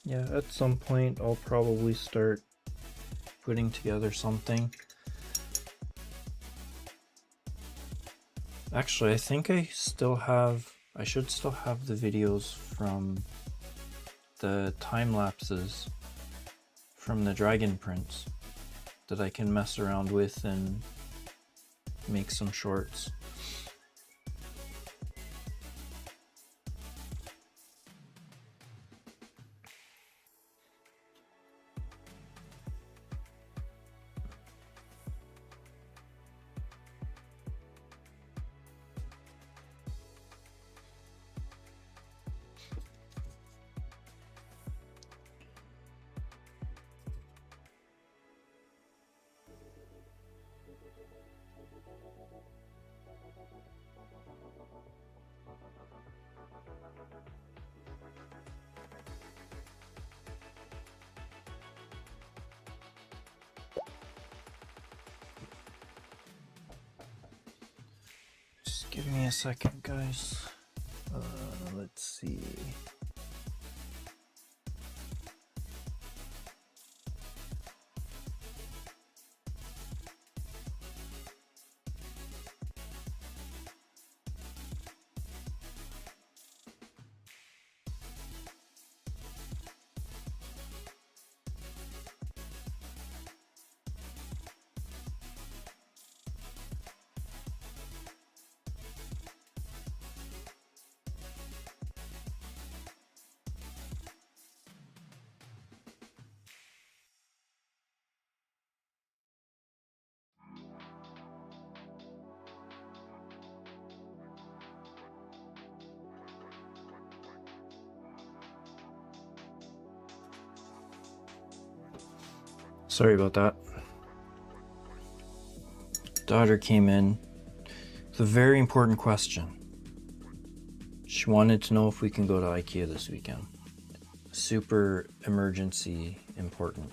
Yeah, at some point I'll probably start putting together something. Actually, I think I should still have the videos from the time lapses from the dragon prints that I can mess around with and make some shorts. Just give me a second, guys. Let's see. Sorry about that. Daughter came in with a very important question. She wanted to know if we can go to IKEA this weekend. Super emergency important.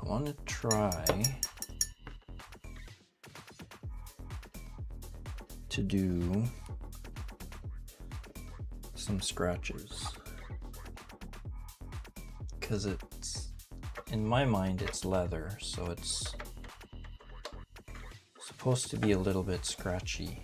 I want to try to do some scratches, because it's, in my mind, it's leather, so it's supposed to be a little bit scratchy.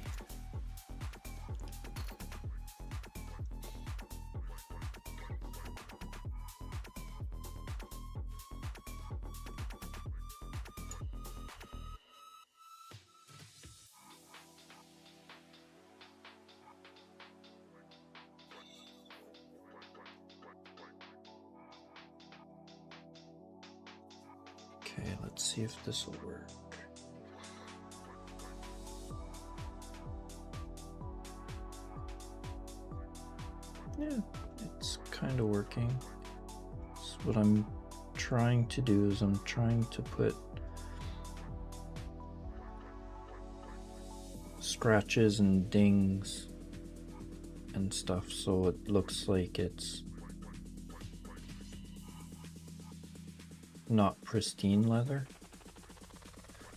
Okay, let's see if this will work. Yeah, it's kind of working. So what I'm trying to do is I'm trying to put scratches and dings and stuff so it looks like it's not pristine leather,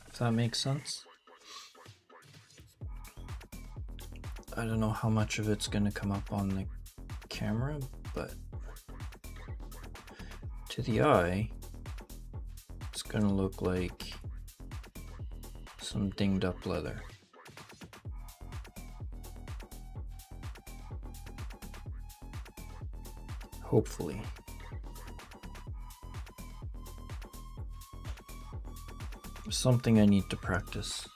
if that makes sense. I don't know how much of it's going to come up on the camera, but to the eye it's going to look like some dinged up leather. Hopefully. Something I need to practice.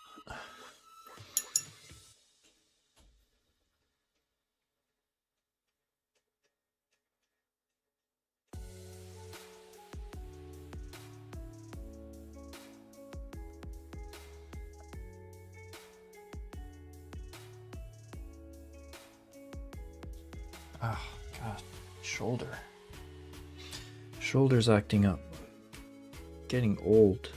Oh, God. Shoulder. Shoulder's acting up. Getting old.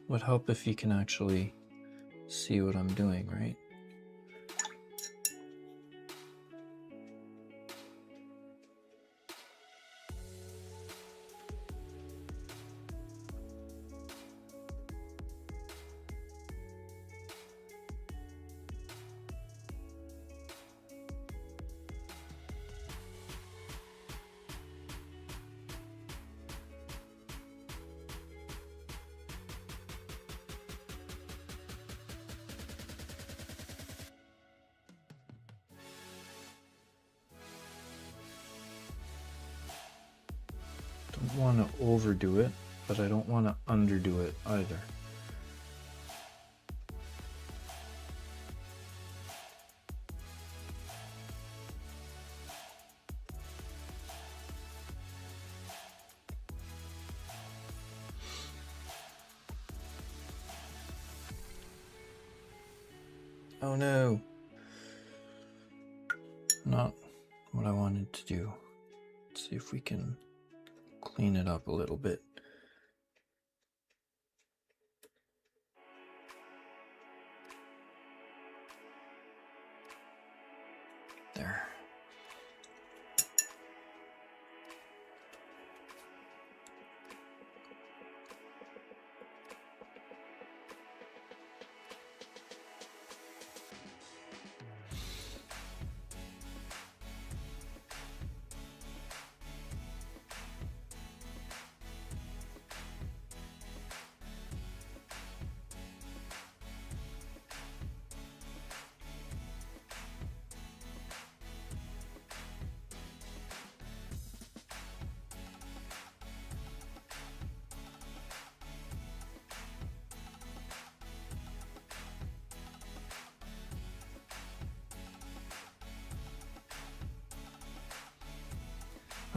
Would help if you can actually see what I'm doing, right? Don't want to overdo it, but I don't want to underdo it either. Oh no! Not what I wanted to do. Let's see if we can clean it up a little bit. There.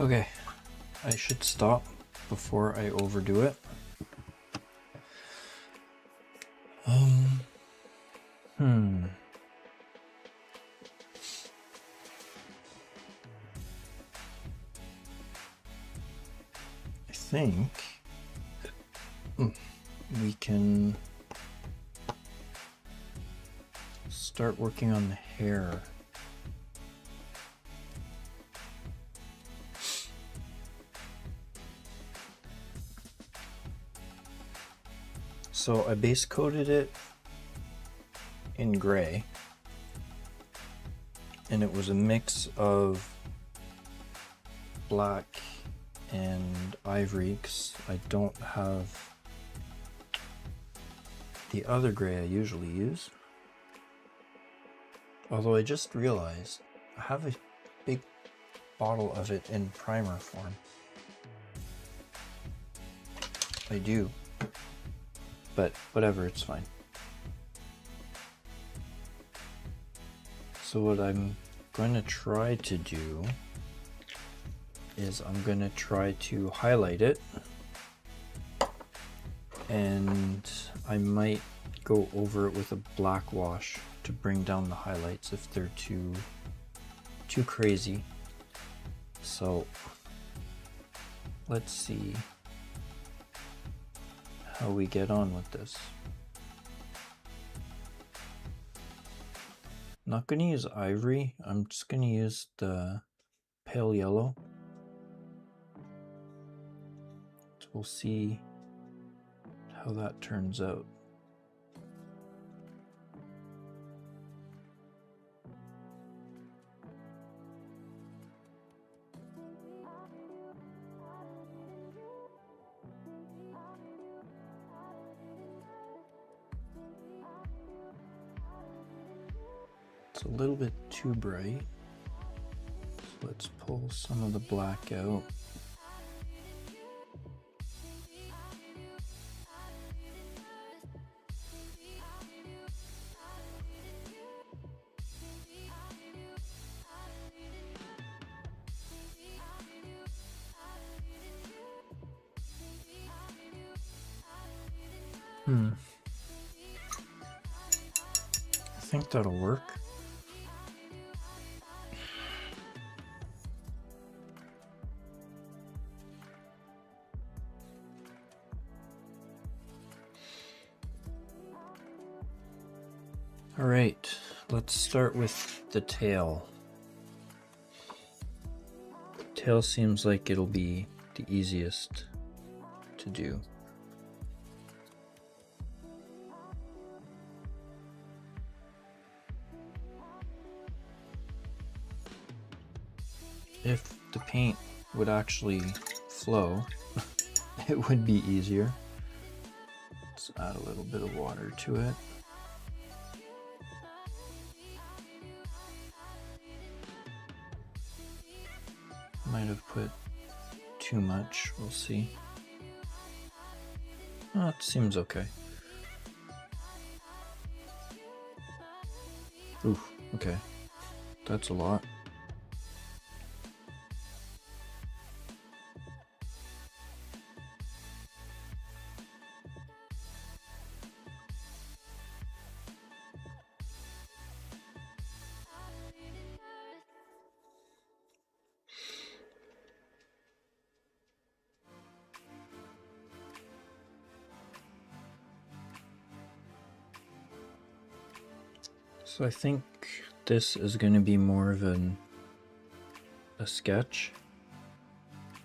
Okay, I should stop before I overdo it. I think we can start working on the hair. So I base coated it in gray, and it was a mix of black and ivory because I don't have the other gray I usually use. Although I just realized I have a big bottle of it in primer form. I do, but whatever, it's fine. So what I'm going to try to do is I'm going to try to highlight it, and I might go over it with a black wash to bring down the highlights if they're too crazy. So let's see how we get on with this. I'm not going to use ivory, I'm just going to use the pale yellow. So we'll see how that turns out. It's a little bit too bright. So let's pull some of the black out. I think that'll work. All right, let's start with the tail. Tail seems like it'll be the easiest to do. If the paint would actually flow, it would be easier. Let's add a little bit of water to it. Might have put too much, we'll see. Oh, it seems okay. Ooh, okay. That's a lot. So I think this is going to be more of a sketch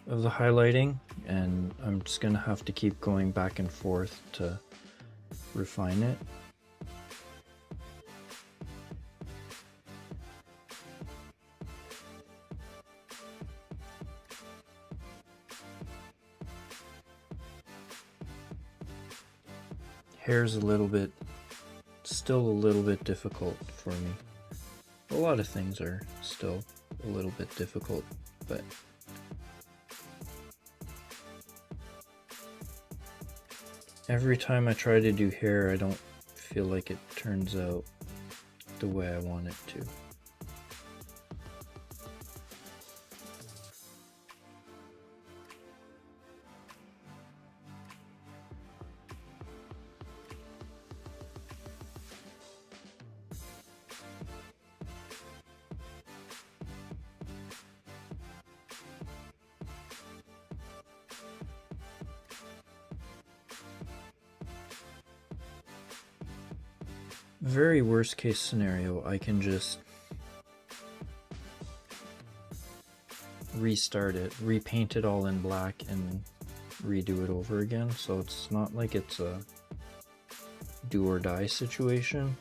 of the highlighting, and I'm just going to have to keep going back and forth to refine it. Hair's still a little bit difficult for me. A lot of things are still a little bit difficult, but every time I try to do hair, I don't feel like it turns out the way I want it to. Very worst case scenario, I can just restart it, repaint it all in black, and redo it over again. So it's not like it's a do or die situation,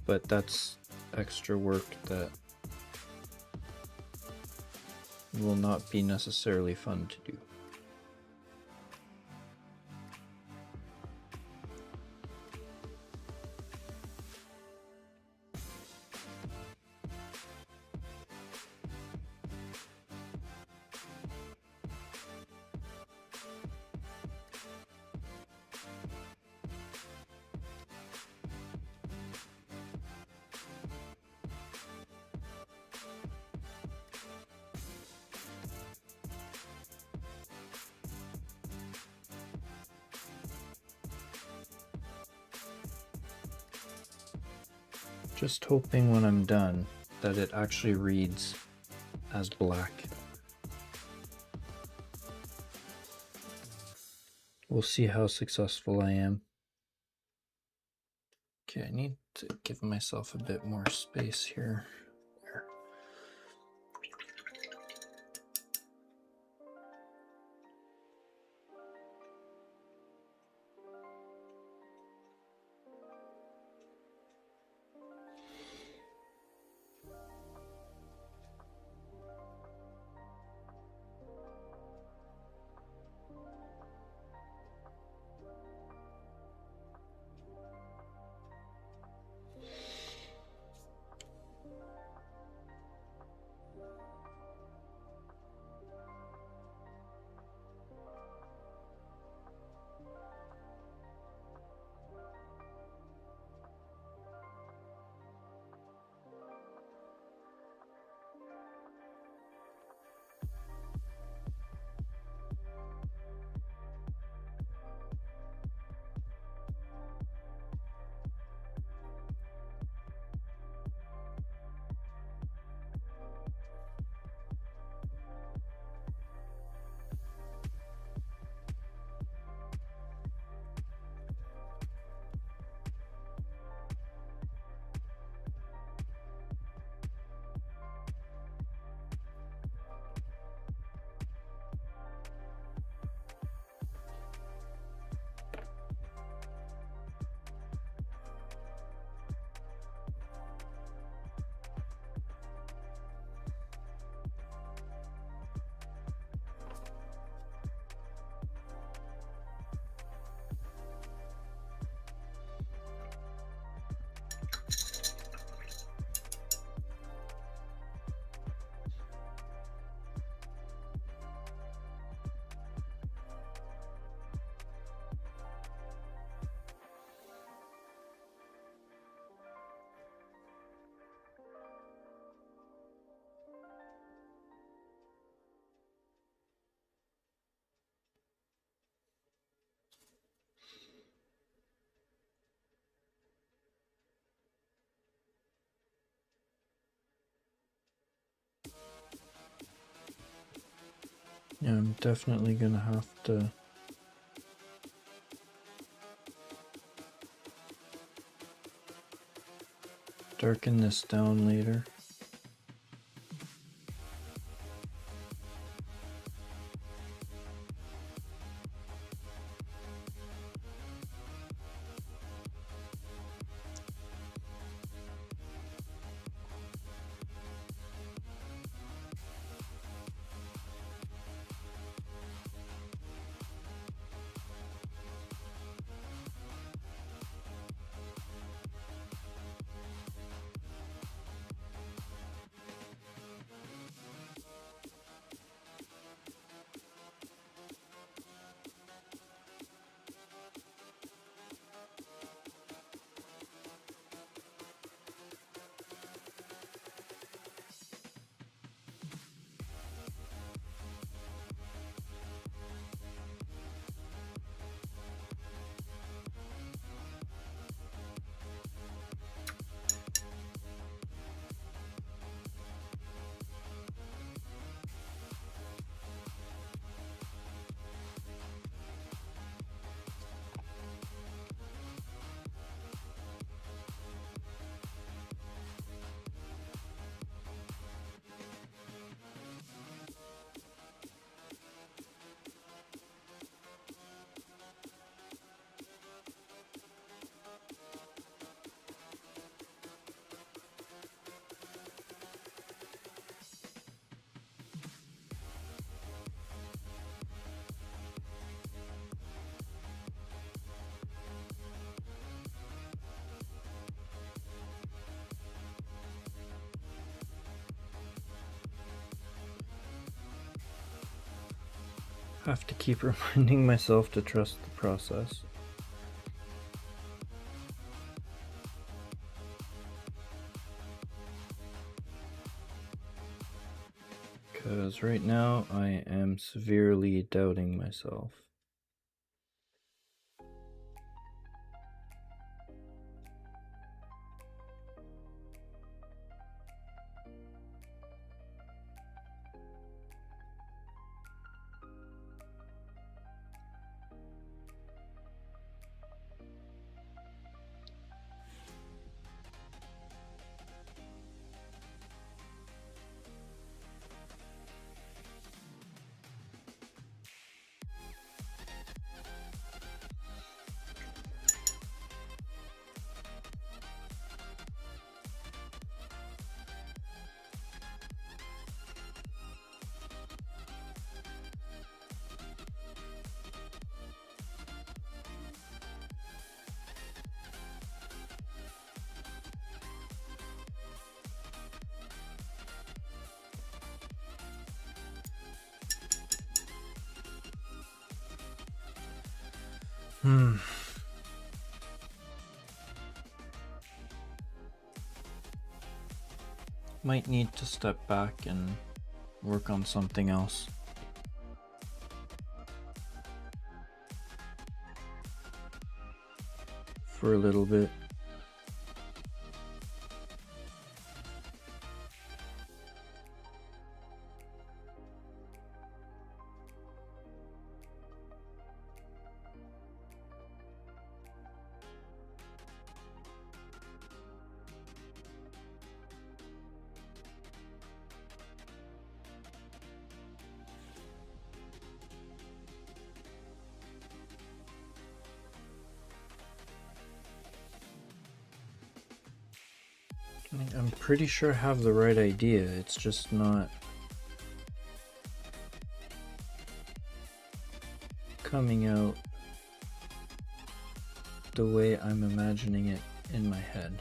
but that's extra work that will not be necessarily fun to do. Just hoping when I'm done that it actually reads as black. We'll see how successful I am. Okay, I need to give myself a bit more space here. There. Yeah, I'm definitely gonna have to darken this down later. Have to keep reminding myself to trust the process. Because right now I am severely doubting myself. Might need to step back and work on something else. For a little bit. I'm pretty sure I have the right idea, it's just not coming out the way I'm imagining it in my head.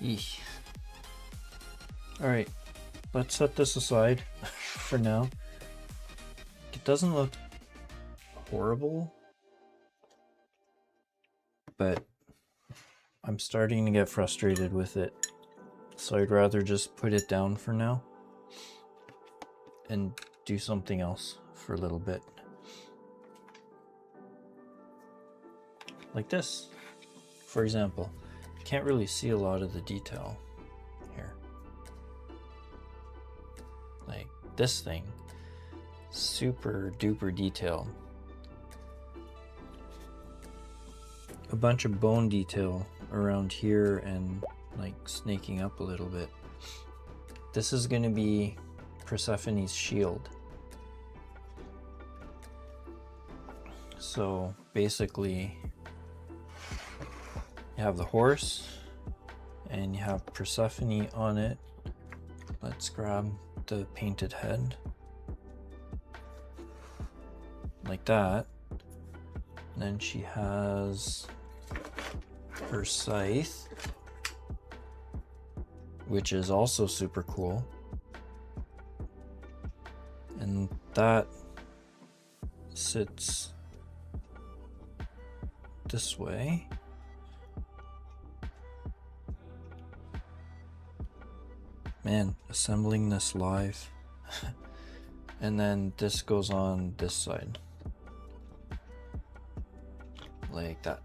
Eesh. Alright, let's set this aside. for now. It doesn't look horrible, but I'm starting to get frustrated with it. So I'd rather just put it down for now and do something else for a little bit. Like this, for example. Can't really see a lot of the detail here. Like this thing, super duper detailed. A bunch of bone detail around here and like snaking up a little bit. This is going to be Persephone's shield. So basically you have the horse and you have Persephone on it. Let's grab the painted head like that. And then she has her scythe, which is also super cool. And that sits this way. Man, assembling this live. And then this goes on this side. Like that.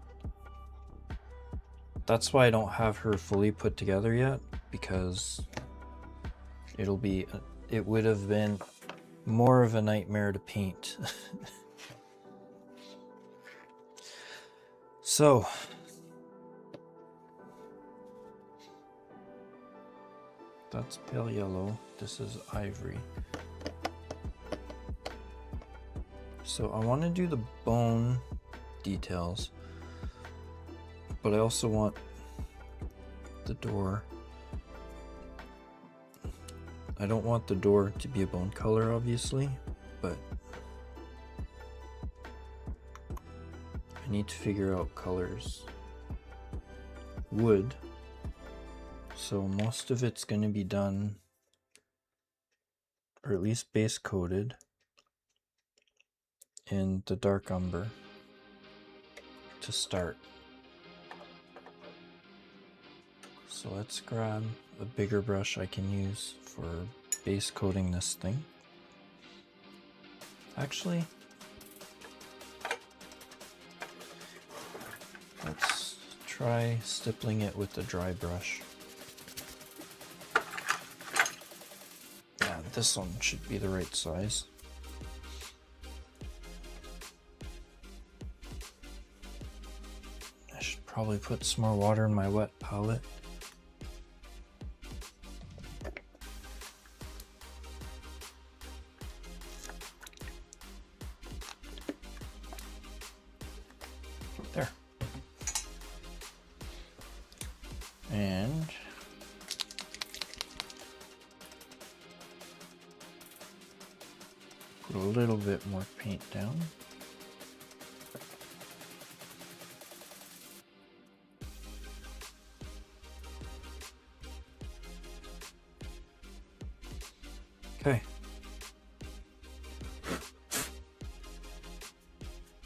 That's why I don't have her fully put together yet, because it would have been more of a nightmare to paint. So that's pale yellow, this is ivory. So I want to do the bone details, but I also want the door. I don't want the door to be a bone color, obviously, but I need to figure out colors. Wood. So most of it's going to be done, or at least base coated, in the dark umber to start. So let's grab a bigger brush I can use for base coating this thing. Actually, let's try stippling it with the dry brush. Yeah, this one should be the right size. I should probably put some more water in my wet palette. There. And put a little bit more paint down. Okay.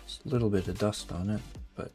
Just a little bit of dust on it, but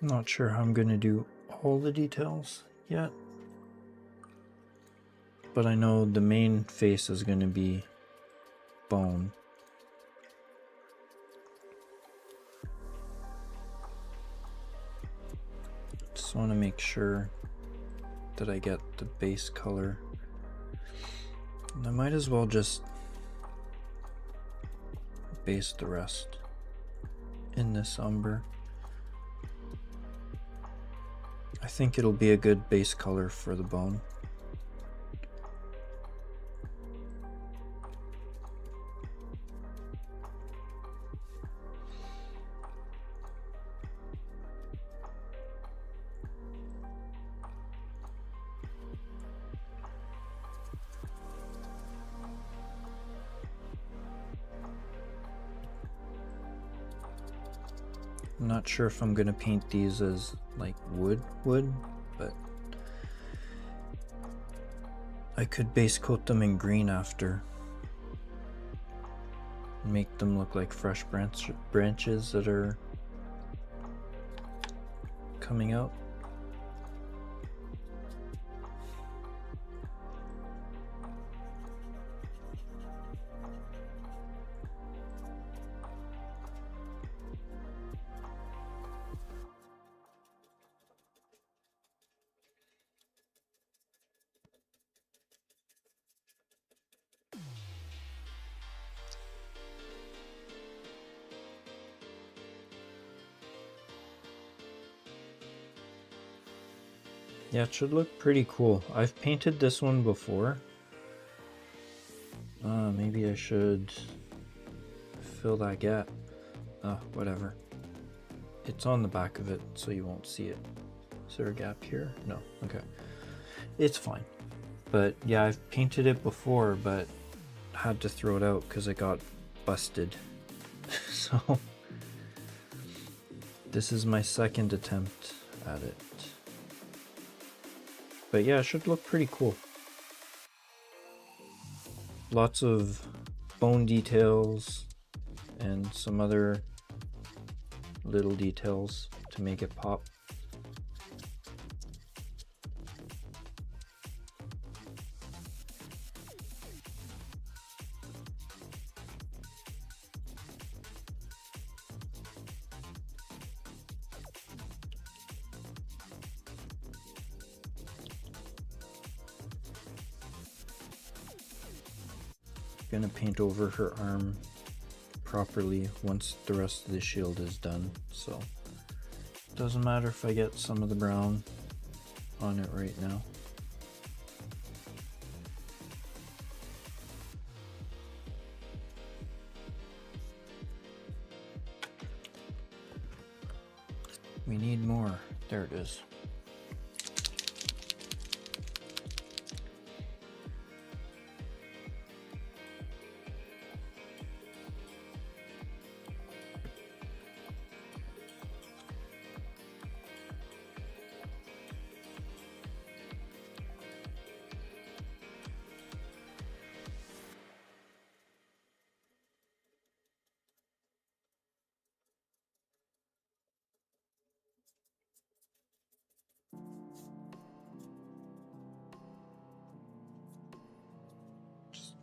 Not sure how I'm gonna do all the details yet, but I know the main face is gonna be bone. Just want to make sure that I get the base color. And I might as well just base the rest in this umber. I think it'll be a good base color for the bone. I'm not sure if I'm gonna paint these as like wood, but I could base coat them in green after. Make them look like fresh branches that are coming out. Yeah, it should look pretty cool. I've painted this one before. Maybe I should fill that gap. Whatever. It's on the back of it, so you won't see it. Is there a gap here? No. Okay. It's fine. But yeah, I've painted it before, but had to throw it out because it got busted. So this is my second attempt at it. But yeah, it should look pretty cool. Lots of bone details and some other little details to make it pop. Gonna paint over her arm properly once the rest of the shield is done, so doesn't matter if I get some of the brown on it right now. We need more. There it is.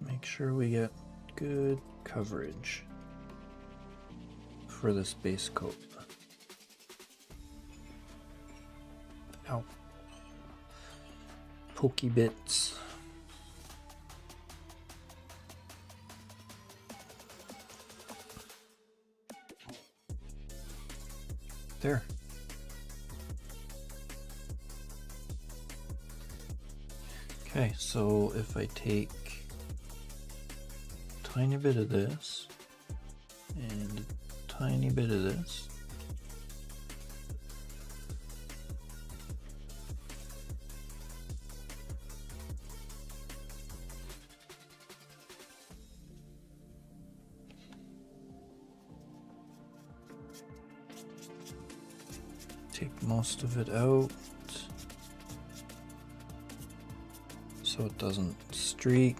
Make sure we get good coverage for this base coat. Ow. Pokey bits. There. Okay, so if I take a tiny bit of this and a tiny bit of this, take most of it out so it doesn't streak.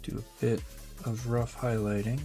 Do a bit of rough highlighting.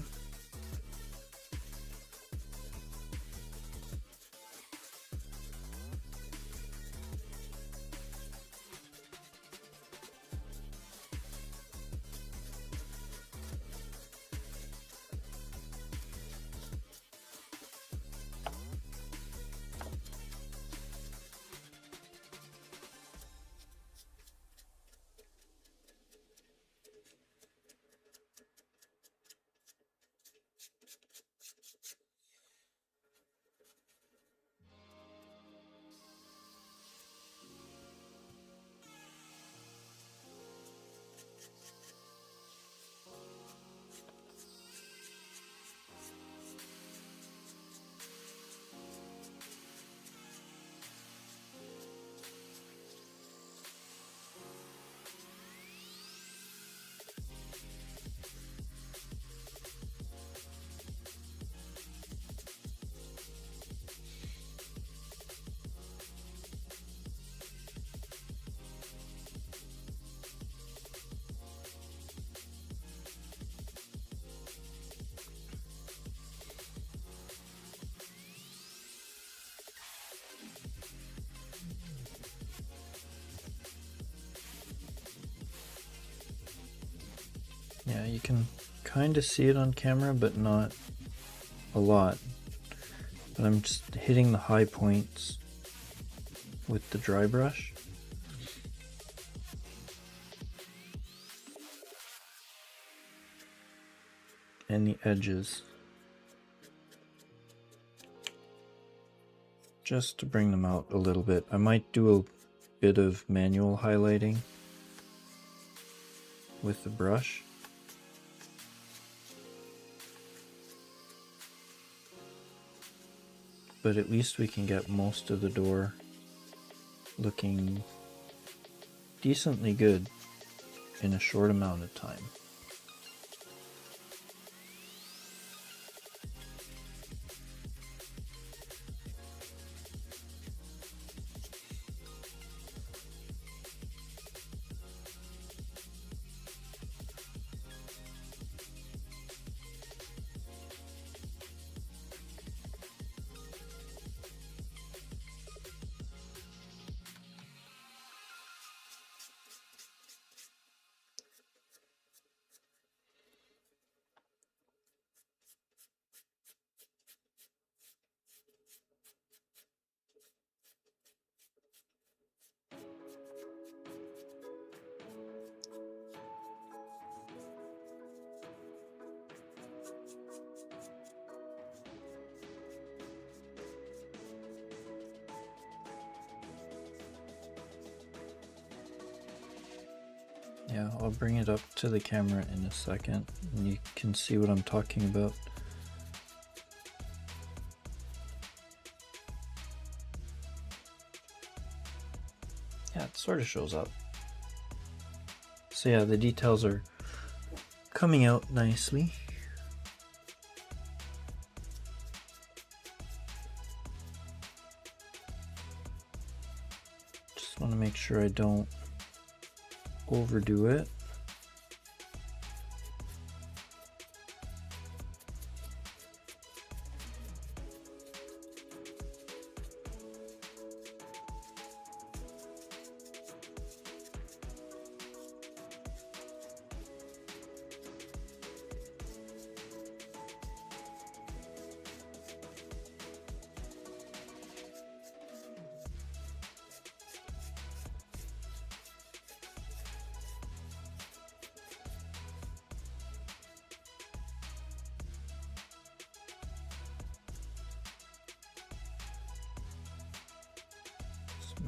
Yeah, you can kind of see it on camera, but not a lot. But I'm just hitting the high points with the dry brush. And the edges. Just to bring them out a little bit. I might do a bit of manual highlighting with the brush. But at least we can get most of the door looking decently good in a short amount of time. Yeah, I'll bring it up to the camera in a second and you can see what I'm talking about. Yeah, it sort of shows up. So yeah, the details are coming out nicely. Just want to make sure I don't overdo it.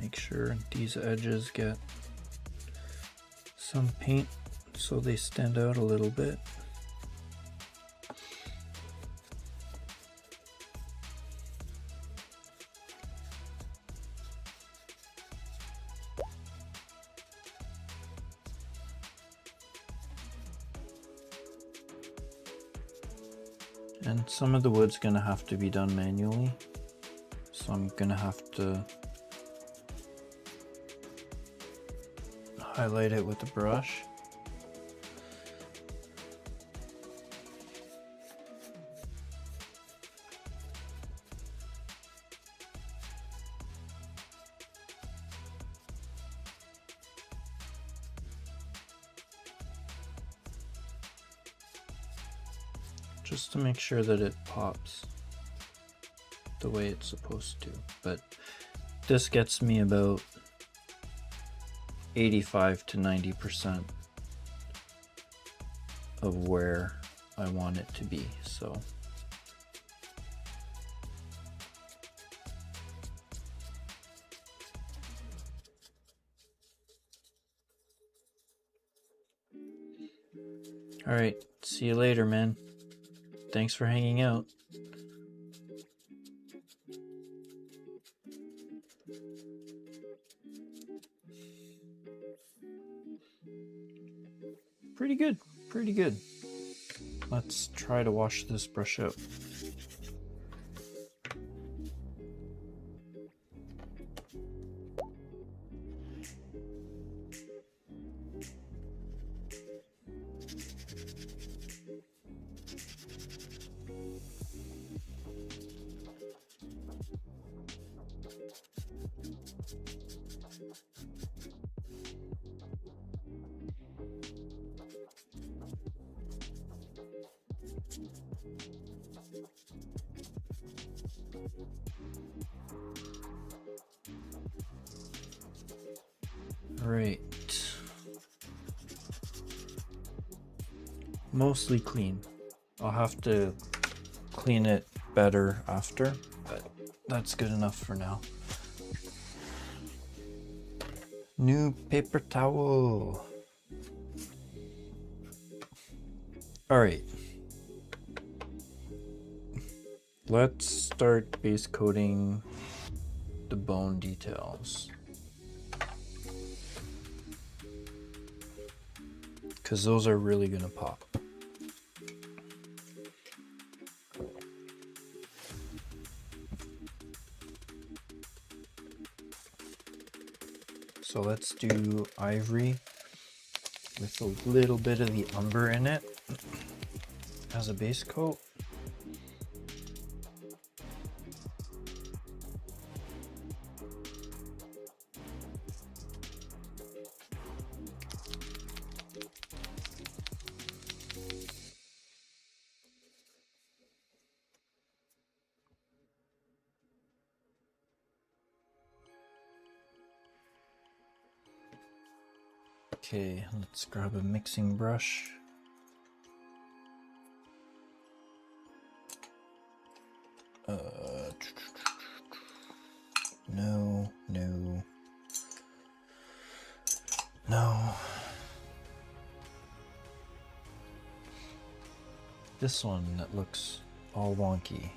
Make sure these edges get some paint so they stand out a little bit. And some of the wood's gonna have to be done manually, so I'm gonna have to highlight it with the brush. just to make sure that it pops the way it's supposed to. But this gets me about 85 to 90% of where I want it to be. So all right, see you later, man. Thanks for hanging out. Pretty good, pretty good. Let's try to wash this brush out. Right. Mostly clean. I'll have to clean it better after, but that's good enough for now. New paper towel. All right. Let's start base coating the bone details, because those are really gonna pop. So let's do ivory with a little bit of the umber in it as a base coat. Okay, let's grab a mixing brush. No. This one that looks all wonky.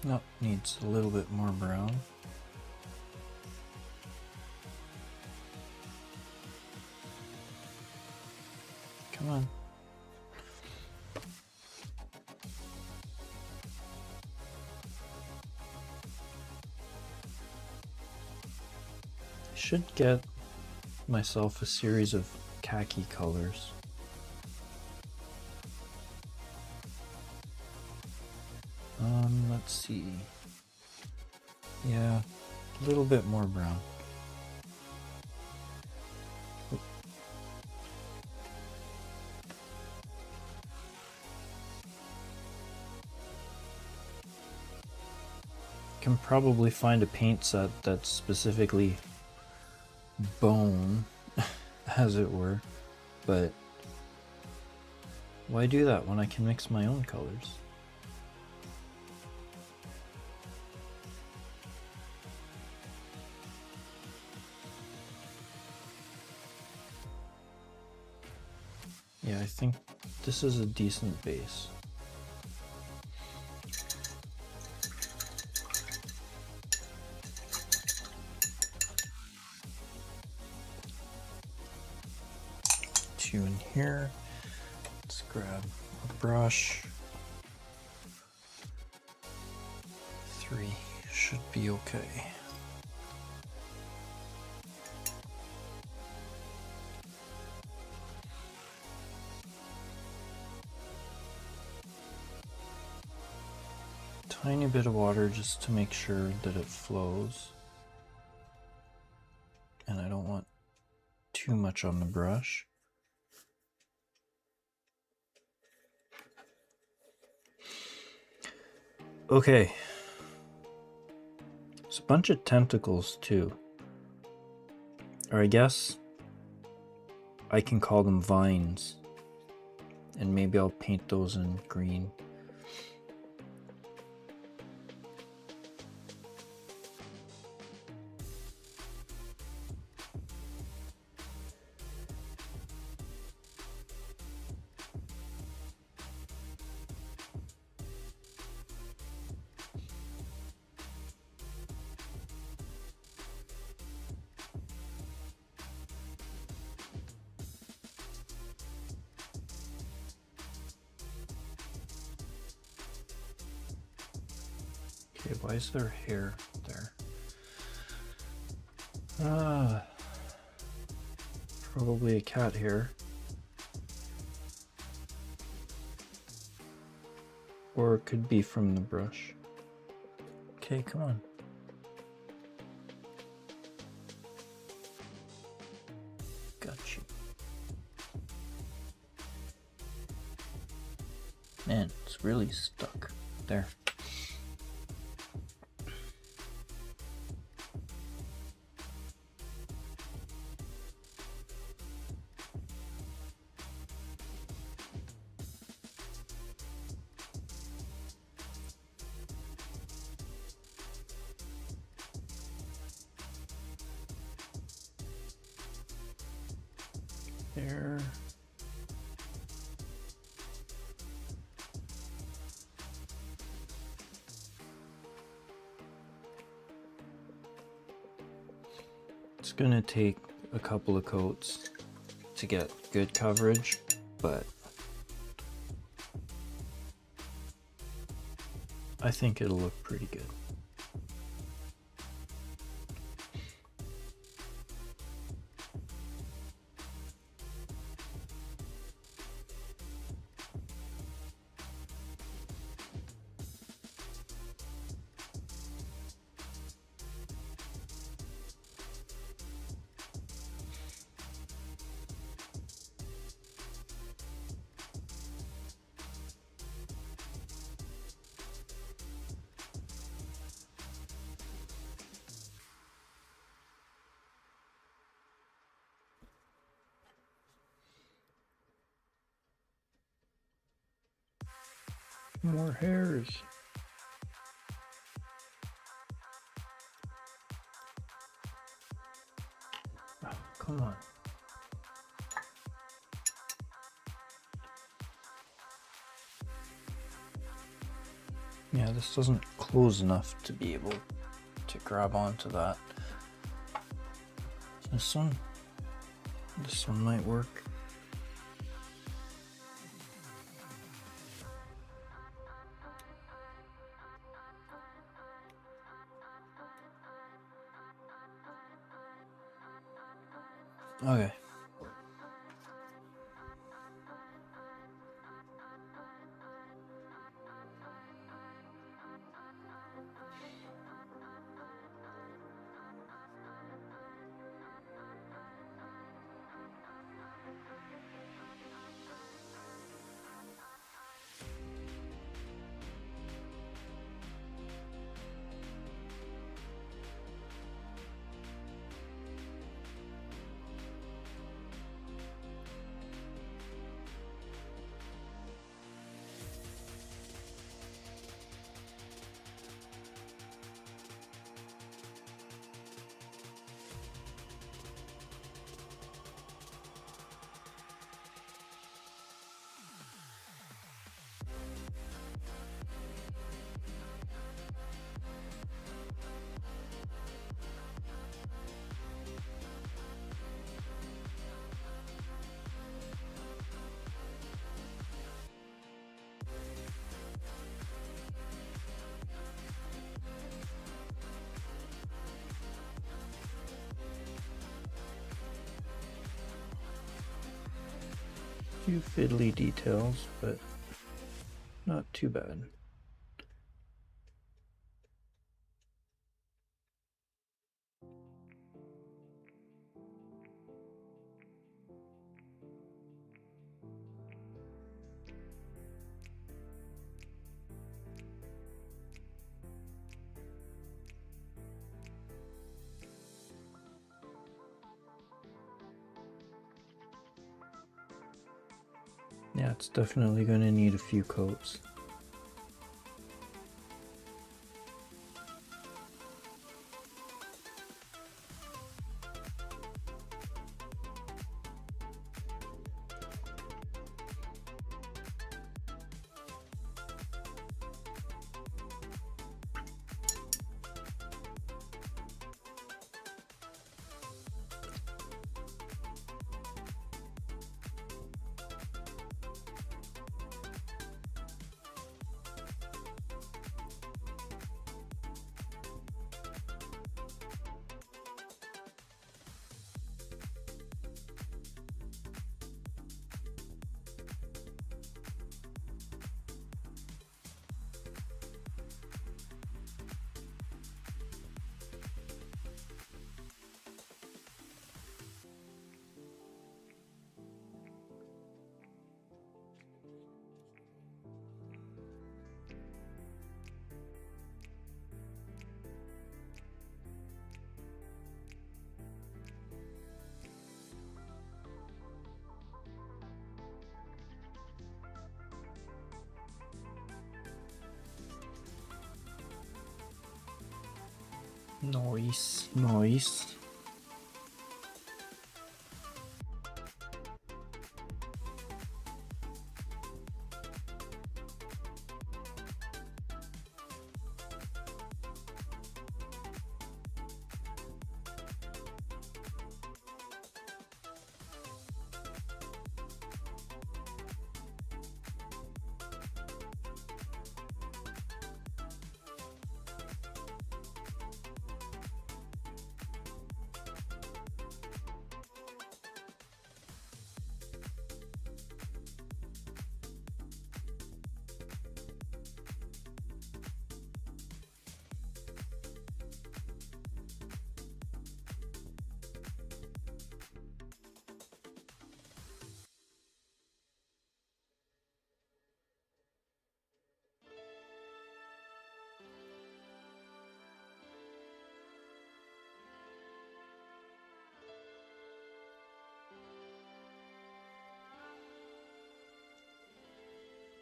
No, needs a little bit more brown. Come on. I should get myself a series of khaki colors. Let's see. Yeah, a little bit more brown. Can probably find a paint set that's specifically bone, as it were, but why do that when I can mix my own colors? Yeah, I think this is a decent base. Two in here. Let's grab a brush. 3 should be okay. tiny bit of water just to make sure that it flows. And I don't want too much on the brush. Okay. It's a bunch of tentacles too. Or I guess I can call them vines. And maybe I'll paint those in green. Okay, why is there hair there? Probably a cat hair. Or it could be from the brush. Okay, come on. Got you. Man, it's really stuck. There. There. It's gonna take a couple of coats to get good coverage, but I think it'll look pretty good. More hairs. Oh, come on. Yeah, this doesn't close enough to be able to grab onto that. This one might work. Okay. Few fiddly details, but not too bad. Yeah, it's definitely going to need a few coats. Nice, nice.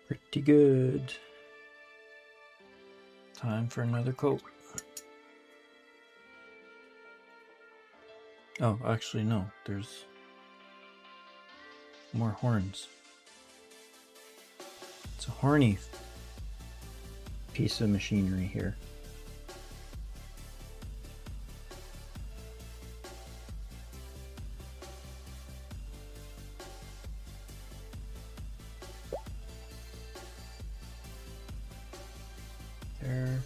Pretty good. Time for another coat. Oh, actually no, there's more horns. It's a horny piece of machinery here. There.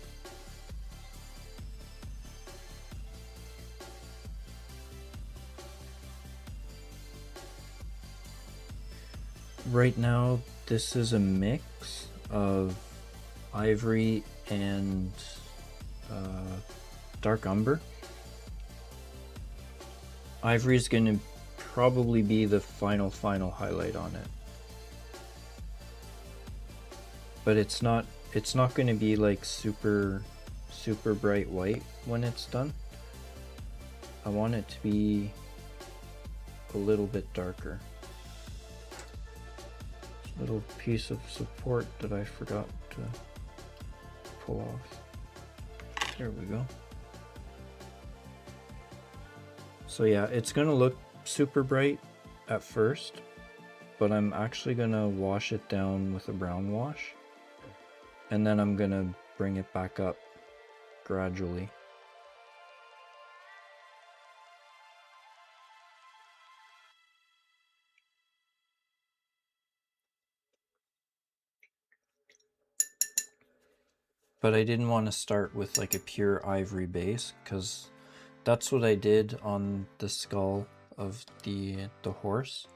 Right now, this is a mix of ivory and dark umber. Ivory is going to probably be the final highlight on it, but it's not going to be like super bright white when it's done. I want it to be a little bit darker. Little piece of support that I forgot to pull off. There we go. So yeah, it's gonna look super bright at first, but I'm actually gonna wash it down with a brown wash, and then I'm gonna bring it back up gradually. But I didn't want to start with like a pure ivory base, because that's what I did on the skull of the horse,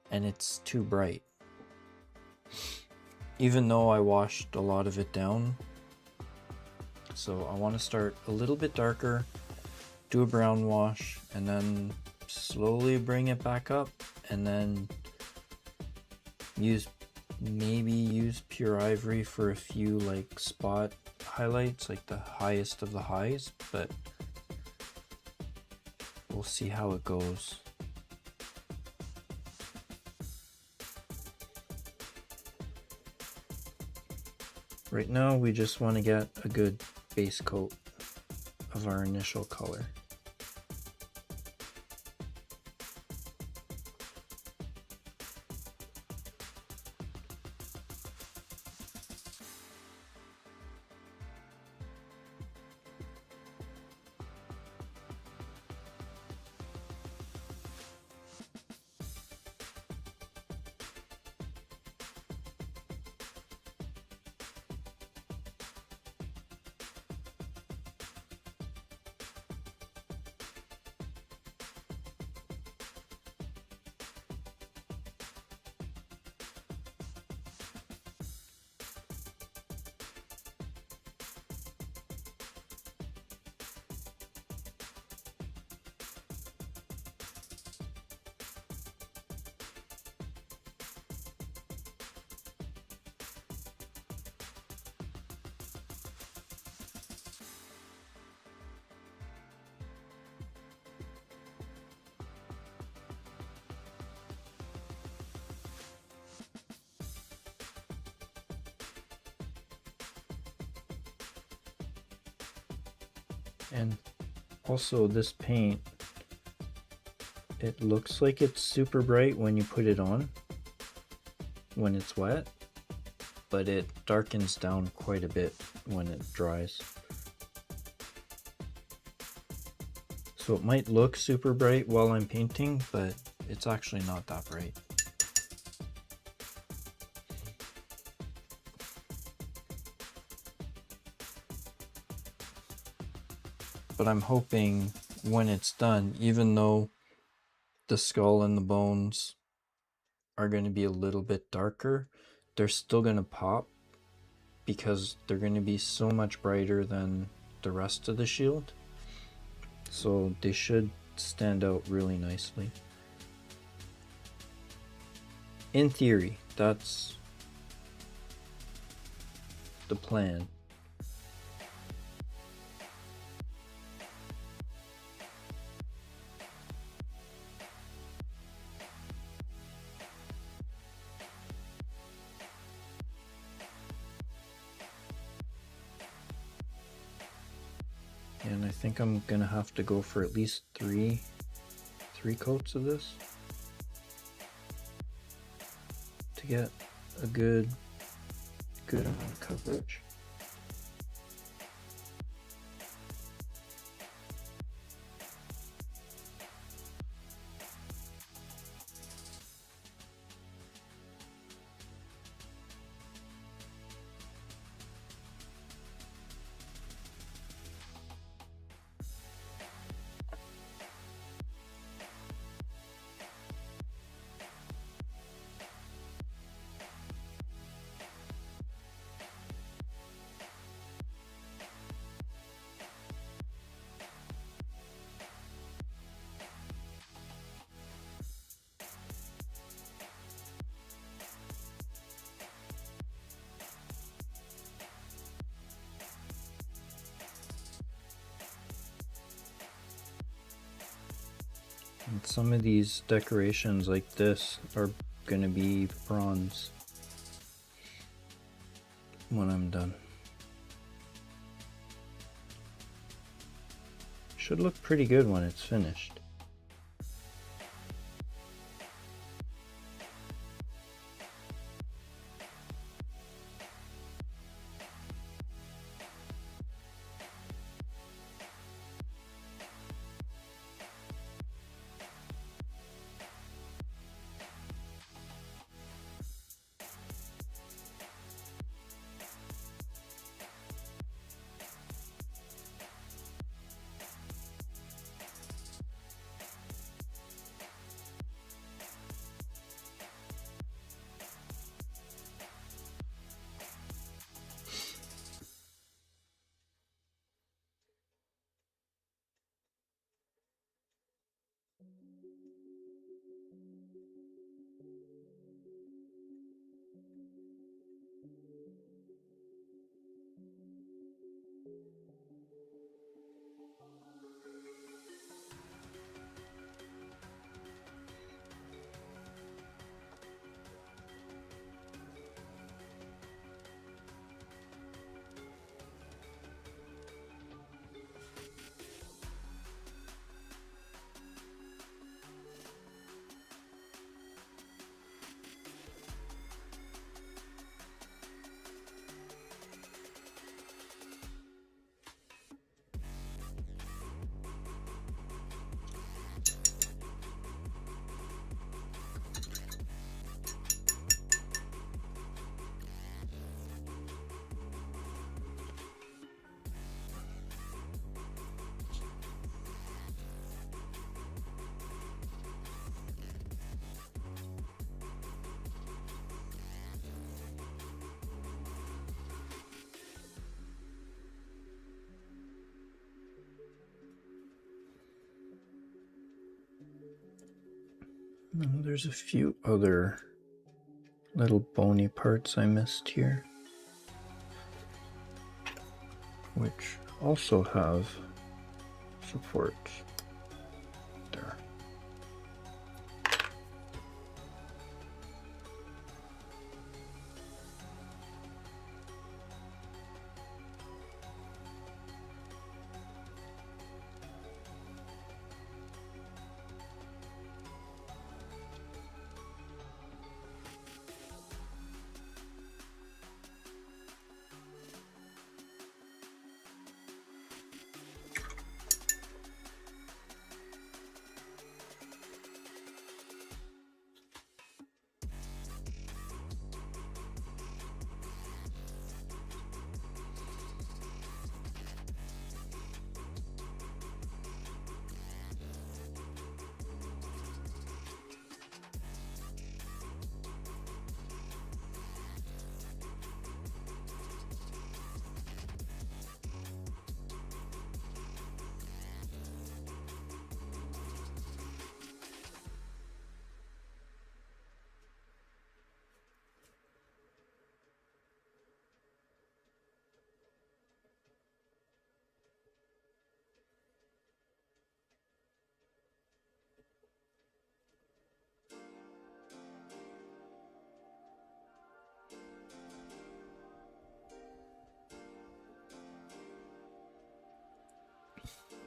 and it's too bright. Even though I washed a lot of it down. So I want to start a little bit darker, do a brown wash, and then slowly bring it back up, and then maybe use pure ivory for a few like spot highlights, like the highest of the highs, but we'll see how it goes. Right now we just want to get a good base coat of our initial color. And also this paint, it looks like it's super bright when you put it on, when it's wet, but it darkens down quite a bit when it dries. So it might look super bright while I'm painting, but it's actually not that bright. But I'm hoping when it's done, even though the skull and the bones are going to be a little bit darker, they're still going to pop because they're going to be so much brighter than the rest of the shield. So they should stand out really nicely. In theory, that's the plan. And I think I'm gonna have to go for at least three coats of this to get a good amount of coverage. And some of these decorations like this are gonna be bronze when I'm done. Should look pretty good when it's finished. There's a few other little bony parts I missed here, which also have supports. There.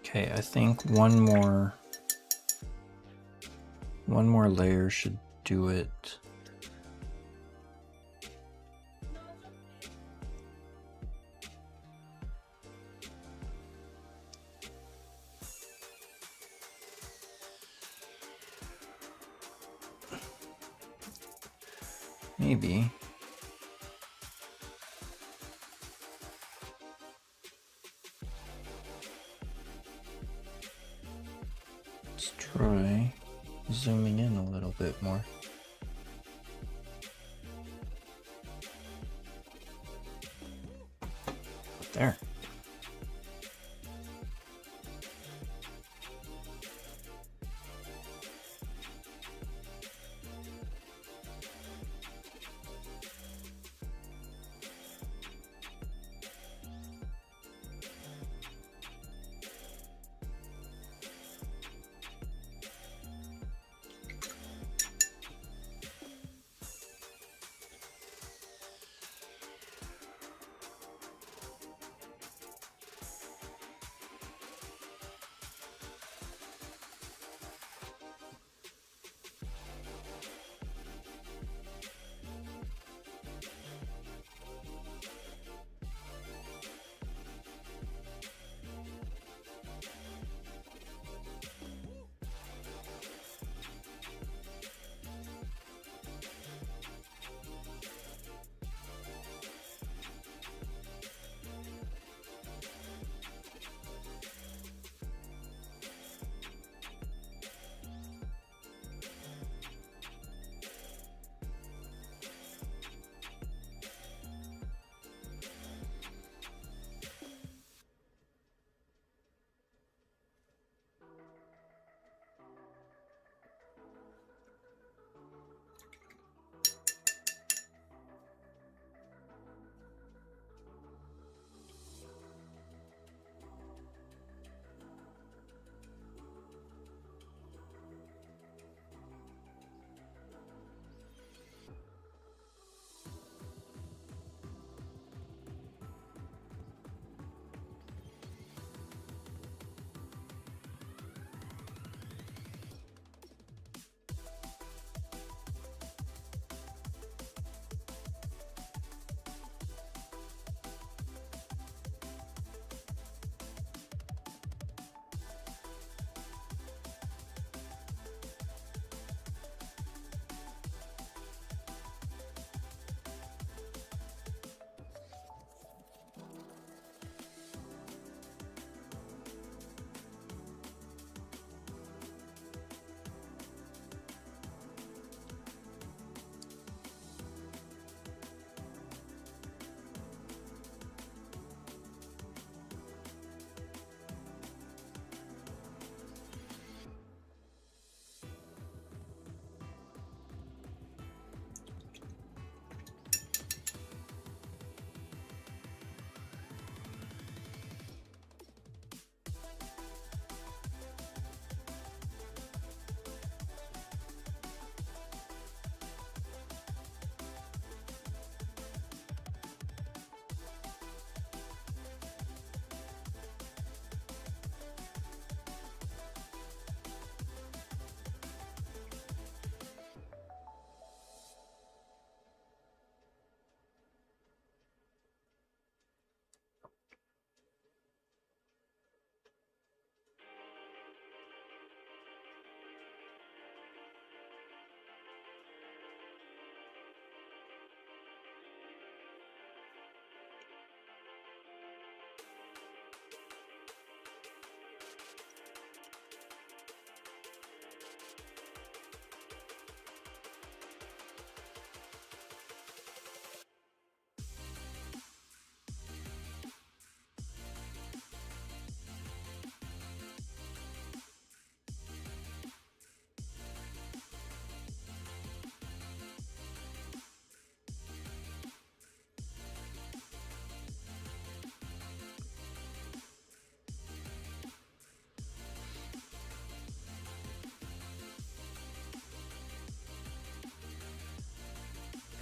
Okay, I think one more layer should do it. Maybe. Let's try zooming in a little bit more. There.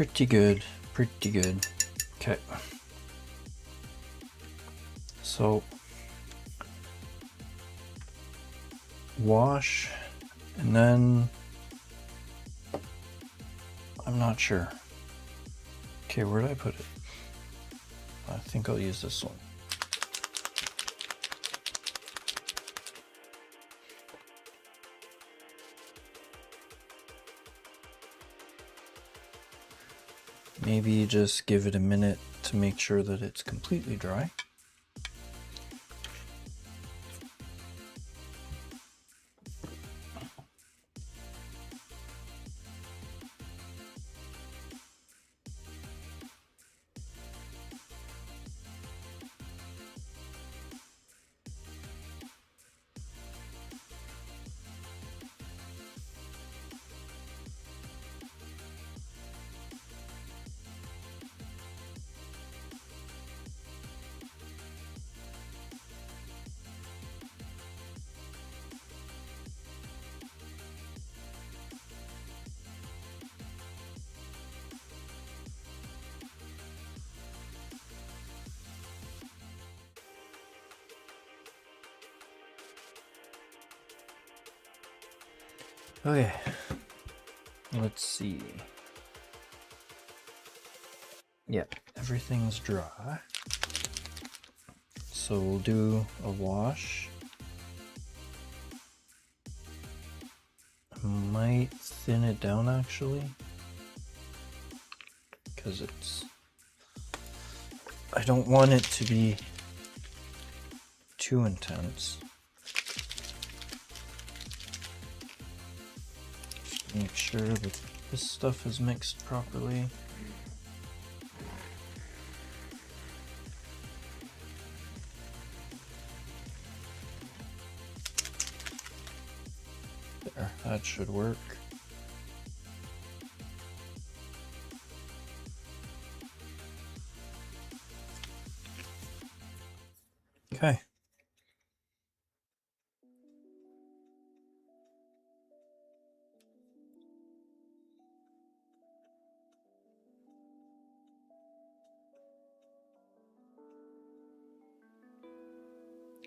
Pretty good, pretty good. Okay. So wash, and then I'm not sure. Okay, where did I put it? I think I'll use this one. Maybe just give it a minute to make sure that it's completely dry. Okay, let's see. Yeah, everything's dry. So we'll do a wash. I might thin it down actually, because I don't want it to be too intense. Make sure that this stuff is mixed properly. There, that should work. Okay.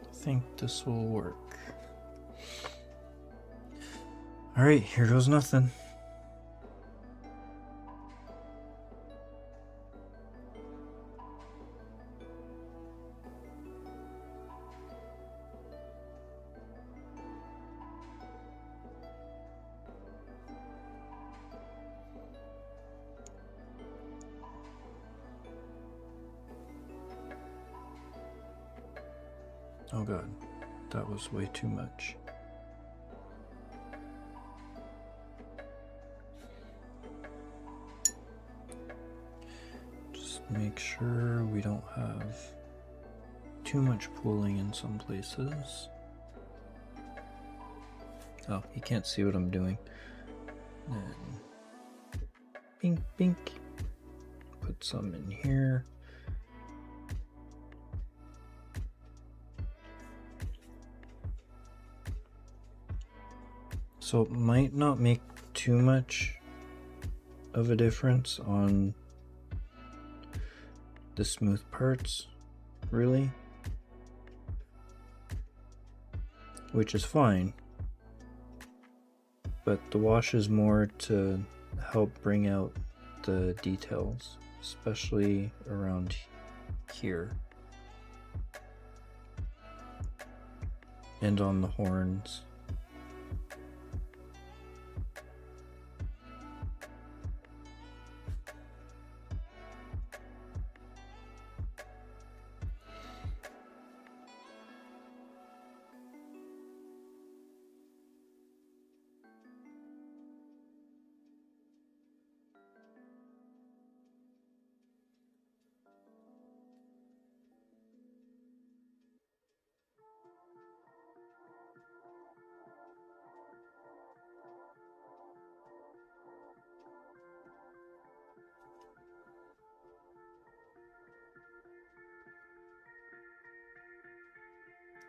I think this will work. All right, here goes nothing. Oh god, that was way too much. Just make sure we don't have too much pooling in some places. Oh, you can't see what I'm doing. Then pink, pink. Put some in here. So it might not make too much of a difference on the smooth parts, really, which is fine, but the wash is more to help bring out the details, especially around here and on the horns.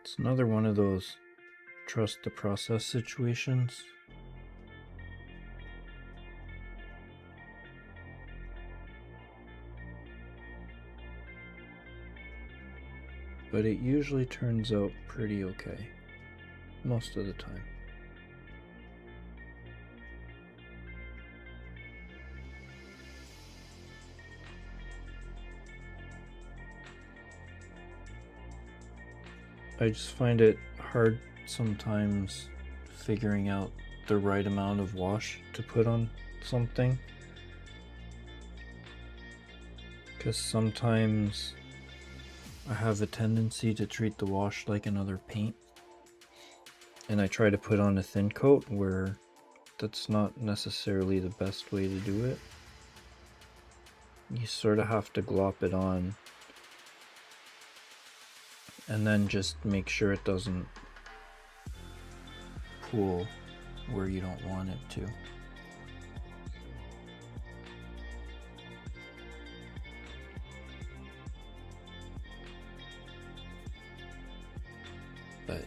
It's another one of those trust the process situations. but it usually turns out pretty okay most of the time. I just find it hard sometimes figuring out the right amount of wash to put on something, because sometimes I have a tendency to treat the wash like another paint, and I try to put on a thin coat where that's not necessarily the best way to do it. You sort of have to glop it on and then just make sure it doesn't pool where you don't want it to. But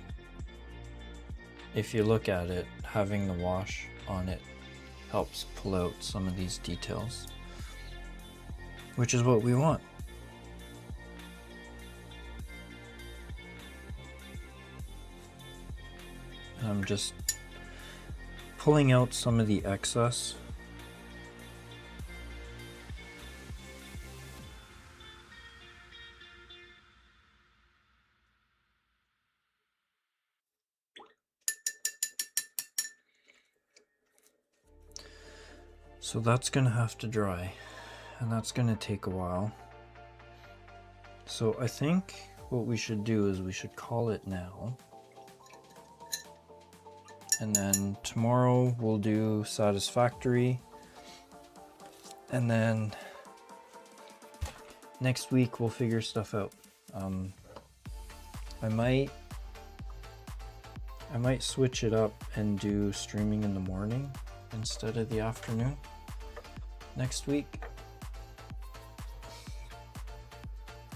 if you look at it, having the wash on it helps pull out some of these details, which is what we want. I'm just pulling out some of the excess. So that's gonna have to dry, and that's gonna take a while. So I think what we should do is we should call it now. And then tomorrow we'll do Satisfactory. And then next week we'll figure stuff out. I might switch it up and do streaming in the morning instead of the afternoon next week.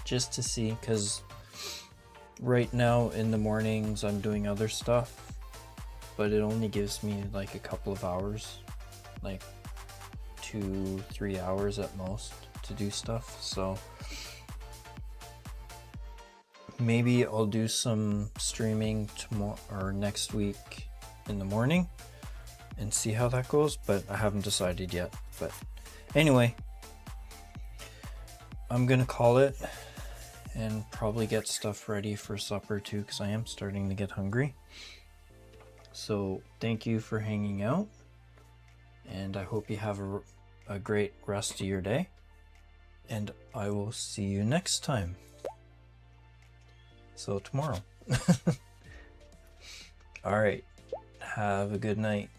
Just to see, because right now in the mornings I'm doing other stuff, but it only gives me like a couple of hours, like 2-3 hours at most to do stuff. So maybe I'll do some streaming tomorrow or next week in the morning and see how that goes, but I haven't decided yet. But anyway, I'm gonna call it and probably get stuff ready for supper too, because I am starting to get hungry. So thank you for hanging out, and I hope you have a great rest of your day, and I will see you next time. So tomorrow. All right, have a good night.